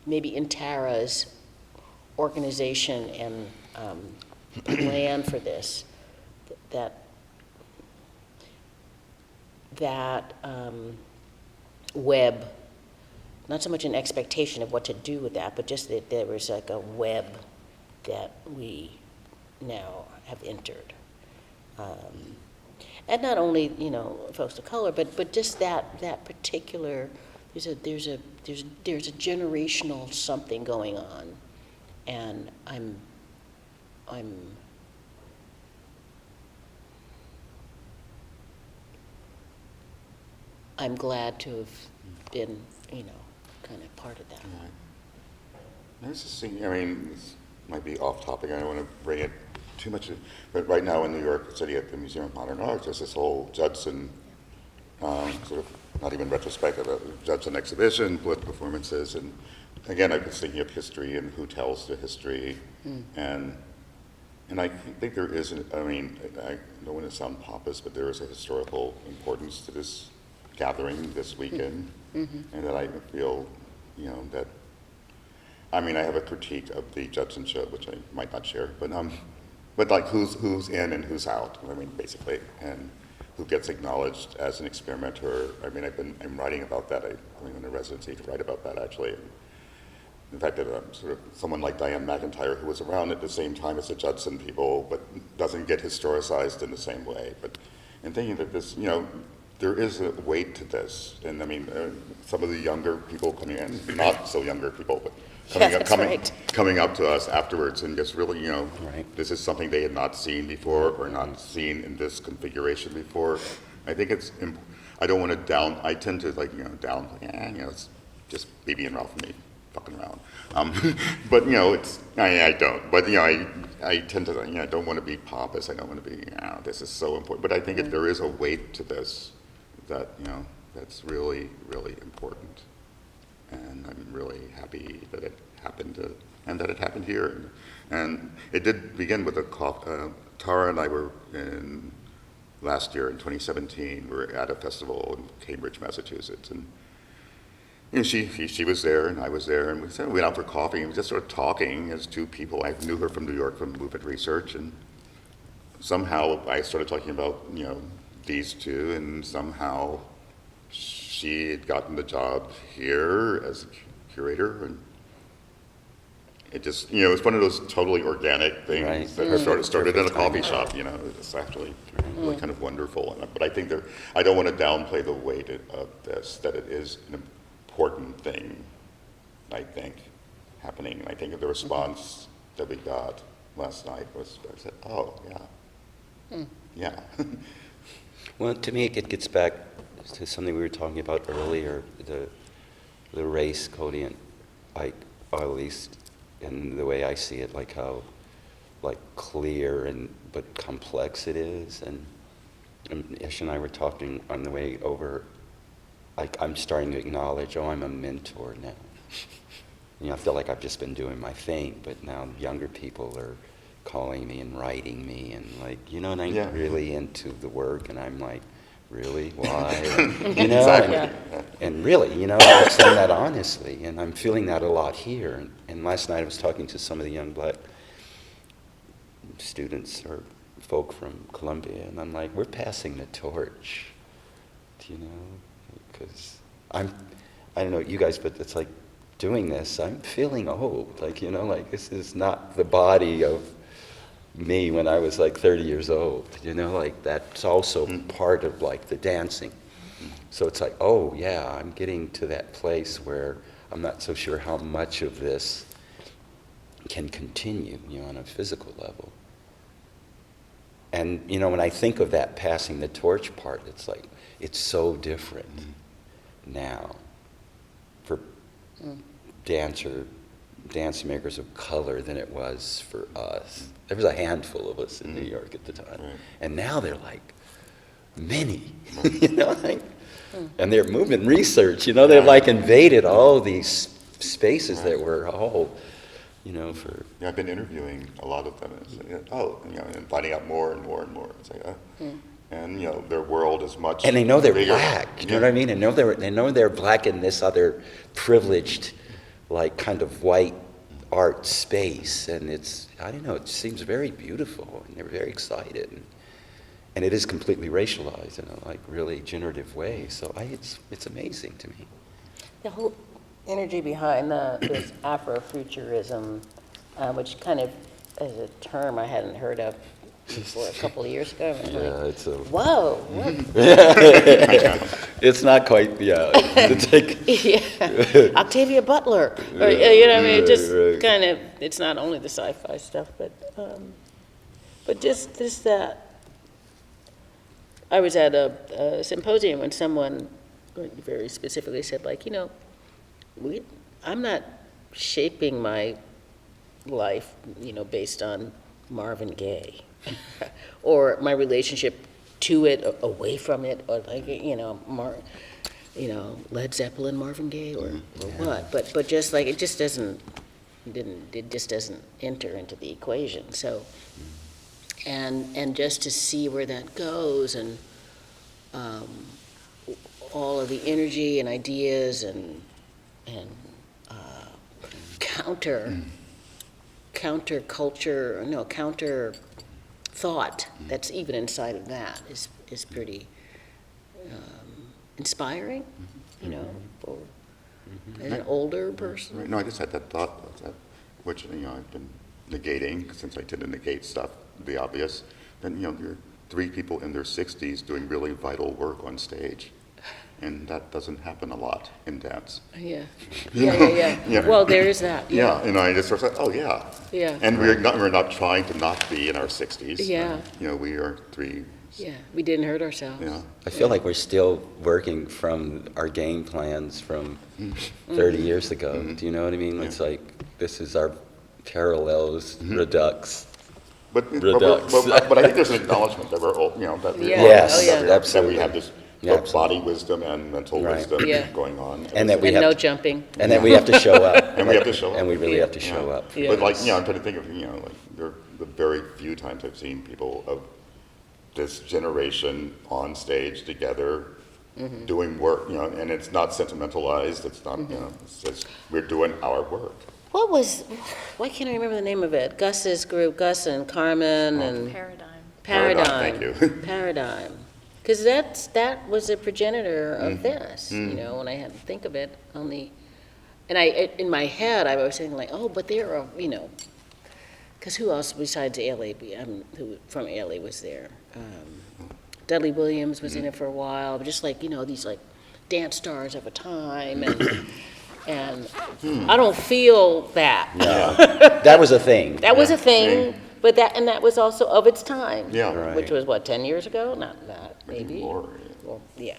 maybe in Tara's organization and plan for this, that web, not so much an expectation of what to do with that, but just that there was like a web that we now have entered. And not only, folks of color, but just that particular, there's a generational something going on. And I'm glad to have been, kind of part of that. Right. There's this thing, this might be off topic, I don't want to bring it too much, but right now in New York City at the Museum of Modern Art, there's this whole Judson, sort of, not even retrospective, Judson exhibition with performances, and again, I was thinking of history and who tells the history, and I think there is, I don't want to sound pompous, but there is a historical importance to this gathering this weekend, and that I feel, that, I have a critique of the Judson show, which I might not share, but like who's in and who's out, basically, and who gets acknowledged as an experimenter. I'm writing about that. I'm in a residency to write about that, actually. And the fact that sort of someone like Diane McIntyre, who was around at the same time as the Judson people, but doesn't get historicized in the same way. And thinking that this, there is a weight to this. And some of the younger people coming in, not so younger people, but coming up to us afterwards and just really, this is something they had not seen before or not seen in this configuration before. I think I don't want to I tend to it's just Bebe and Ralph and me fucking around. But, I don't. But, I tend to, I don't want to be pompous. I don't want to be, this is so important. But I think if there is a weight to this that, that's really, really important. And I'm really happy that it happened and that it happened here. And it did begin with Tara and I were last year in 2017, we were at a festival in Cambridge, Massachusetts. And she was there and I was there, and we went out for coffee and we just sort of talking as two people. I knew her from New York from Movement Research, and somehow I started talking about, these two, and somehow she had gotten the job here as a curator, and it just, it's one of those totally organic things that started in a coffee shop, It's actually really kind of wonderful. But I think I don't want to downplay the weight of this, that it is an important thing, I think, happening. And I think the response that we got last night was, I said, oh, yeah. Yeah. Well, to me, it gets back to something we were talking about earlier, the race coding, or at least in the way I see it, like how clear but complex it is. And Ish and I were talking on the way over, I'm starting to acknowledge, I'm a mentor now. I feel like I've just been doing my thing, but now younger people are calling me and writing me and and I'm really into the work, and I'm like, really? Why? Exactly. And really, I'm saying that honestly, and I'm feeling that a lot here. And last night I was talking to some of the young black students or folk from Columbia, and I'm like, we're passing the torch, because I don't know you guys, but it's like doing this, I'm feeling old, this is not the body of me when I was 30 years old, that's also part of the dancing. So it's I'm getting to that place where I'm not so sure how much of this can continue, on a physical level. And, when I think of that passing the torch part, it's like, it's so different now for dance makers of color than it was for us. There was a handful of us in New York at the time. Right. And now they're like many, and they're movement research, they've like invaded all these spaces that were all, for... Yeah, I've been interviewing a lot of them, and finding out more and more and more. It's like, and their world is much And they know they're bigger. black, you know what I mean? They know they're black in this other privileged, like kind of white art space, and it's, I don't know, it seems very beautiful, and they're very excited, and it is completely racialized in a like really generative way. So it's amazing to me. The whole energy behind this Afrofuturism, which kind of is a term I hadn't heard of before a couple of years ago. I'm Yeah, like, it's a... whoa, what? It's not quite, it's like... Yeah, Octavia Butler, or, it just right. kind of, it's not only the sci-fi stuff, but just this, I was at a symposium when someone very specifically said, like, I'm not shaping my life, based on Marvin Gaye, or my relationship to it, away from it, or like, Led Zeppelin, Marvin Gaye, or what. But just like, it just doesn't enter into the equation. So, and just to see where that goes, and all of the energy and ideas and counter thought that's even inside of that is pretty inspiring, for as an older person. Right. No, I just had that thought, which I've been negating since I tend to negate stuff, the obvious. Then there are 3 people in their 60s doing really vital work on stage, and that doesn't happen a lot in dance. Yeah. Yeah. Well, there is that. Yeah, and I just sort of said, oh yeah. Yeah. And we're not trying to not be in our 60s. Yeah. We are 3. Yeah, we didn't hurt ourselves. Yeah. I feel like we're still working from our game plans from 30 years ago. Do you know what I mean? It's like, this is our parallels, redux. But I think there's an acknowledgement that we're old, that we Yeah. Yes, Oh, yeah. that absolutely. we have this Yeah, both body wisdom and mental Right. wisdom Yeah. going on. And that we And have no to, jumping. and that we have to show up. And we have to show up. And we really Yeah. have to show up. Yeah. But I'm trying to think of, like there are the very few times I've seen people of this generation on stage together doing work, and it's not sentimentalized. It's not, it's just, we're doing our work. Why can't I remember the name of it? Gus's group, Gus and Carmen and Paradigm. Thank you. Paradigm. Because that was a progenitor of this, when I had to think of it on the, and in my head, I was saying like, oh, but there are, because who else besides Ailey, who from Ailey was there? Dudley Williams was in it for a while, but just like, these like dance stars of a time, and I don't feel that. No, that was a thing. That was a thing, but that was also of its time. Yeah. Right. Which was what, 10 years ago? Not that, maybe. More. Well, yeah.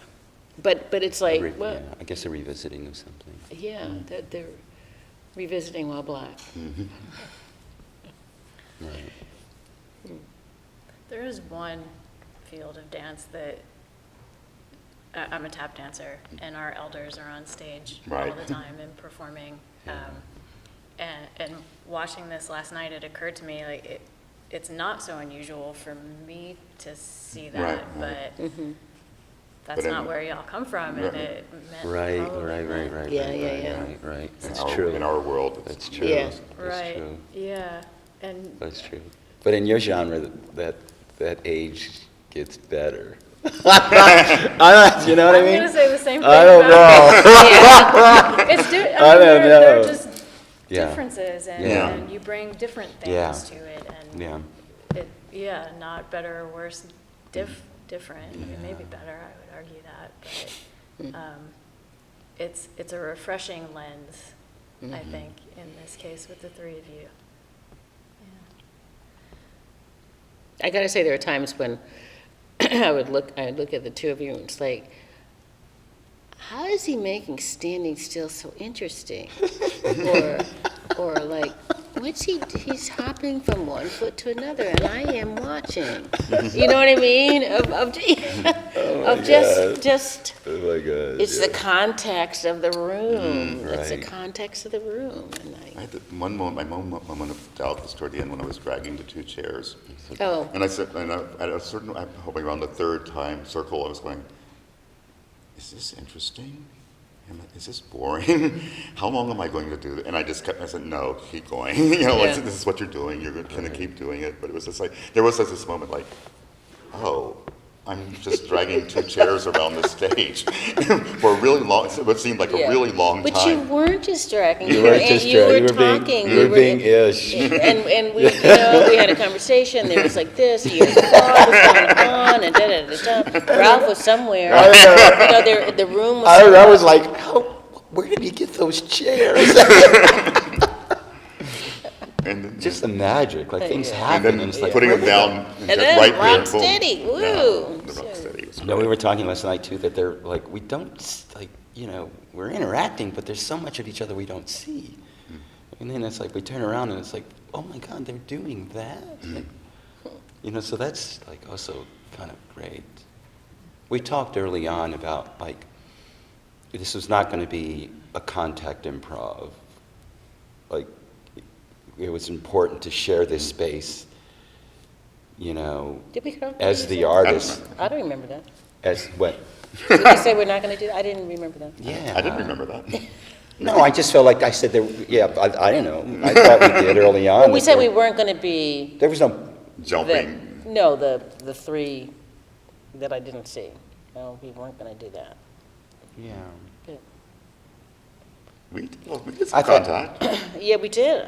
But it's like, well, Yeah, I guess a revisiting of something. yeah, they're revisiting while black. Right. There is one field of dance that I'm a tap dancer, and our elders are on stage all Right. the time and performing. And watching this last night, it occurred to me like it's not so unusual for me to see that, Right, but Mm-hmm. that's But not where y'all come from, and Right. it meant Right. probably Yeah. Right. That's In true. our world, it's That's true. Yeah. That's right, true. yeah, and That's true. But in your genre, that age gets better. You know what I I'm mean? gonna say the same thing. I don't about know. It's I there don't are know. just Yeah. differences, and, Yeah. and you bring different things Yeah. to it, and Yeah. not better or worse, different. It may be better, I would argue that, but it's a refreshing lens, I think, in this case with the 3 of you. I gotta say, there are times when I would look at the two of you, and it's like, how is he making standing still so interesting? Or like, he's hopping from one foot to another, and I am watching. You know what I mean? Just. Oh my God. It's the context of the room. It's the right. context of the room, and I had one moment, my moment of doubt was toward the end when I was dragging the two chairs. Oh. And I said, at a certain, I'm hoping around the third time circle, I was going, is this interesting? Is this boring? How long am I going to do this? And I said, no, keep going. Yeah. This is what you're doing. You're going to keep doing it. But it was just like, there was this moment like, oh, I'm just dragging two chairs around the stage for a really long, what seemed like a really long time. But you weren't just dragging. You weren't just dragging. You were talking. You were being ish. And we, we had a conversation. There was like this. You had thought was going on, and da-da-da-da. Ralph was somewhere. The room was. I was like, where did he get those chairs? And then, Just the magic, like things and happen, then and it's like putting them down And then right rock there, boom. steady. Woo. Yeah, the rock steady was No, we great. were talking last night too that they're like we don't like we're interacting, but there's so much of each other we don't see, and then it's like we turn around and it's like, oh my God, they're doing that, like, so that's like also kind of great. We talked early on about like this was not going to be a contact improv, like it was important to share this space, Did we come? as the artist, I don't remember that. as what. Did we say we're not going to do that? I didn't remember that. Yeah. I didn't remember that. No, I just felt like I said there, I don't know. I thought we did early on. Well, we that said there- we weren't going to be There was no, Jumping. the three that I didn't see. No, we weren't going to do that. yeah. Good. We did I some thought- contact. Yeah, we did.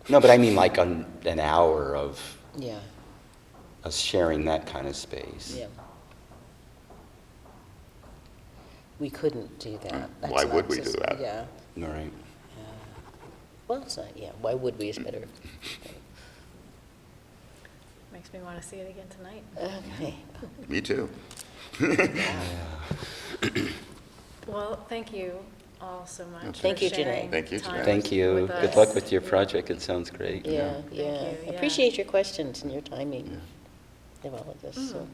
No, but I mean like an hour of Yeah, us sharing that kind of space. yeah. We couldn't do that. That's Why not would we do just- that? Yeah. All right. Well, it's not, yeah, why would we is better. Makes me want to see it again tonight. Okay. Me too. Well, thank you all so much. Thank for you, Janae. sharing Thank you, time Janae. Thank you. with Good us. luck with your project. It sounds great. Yeah, Thank yeah. you, I yeah. appreciate your questions and your timing of all of this, so.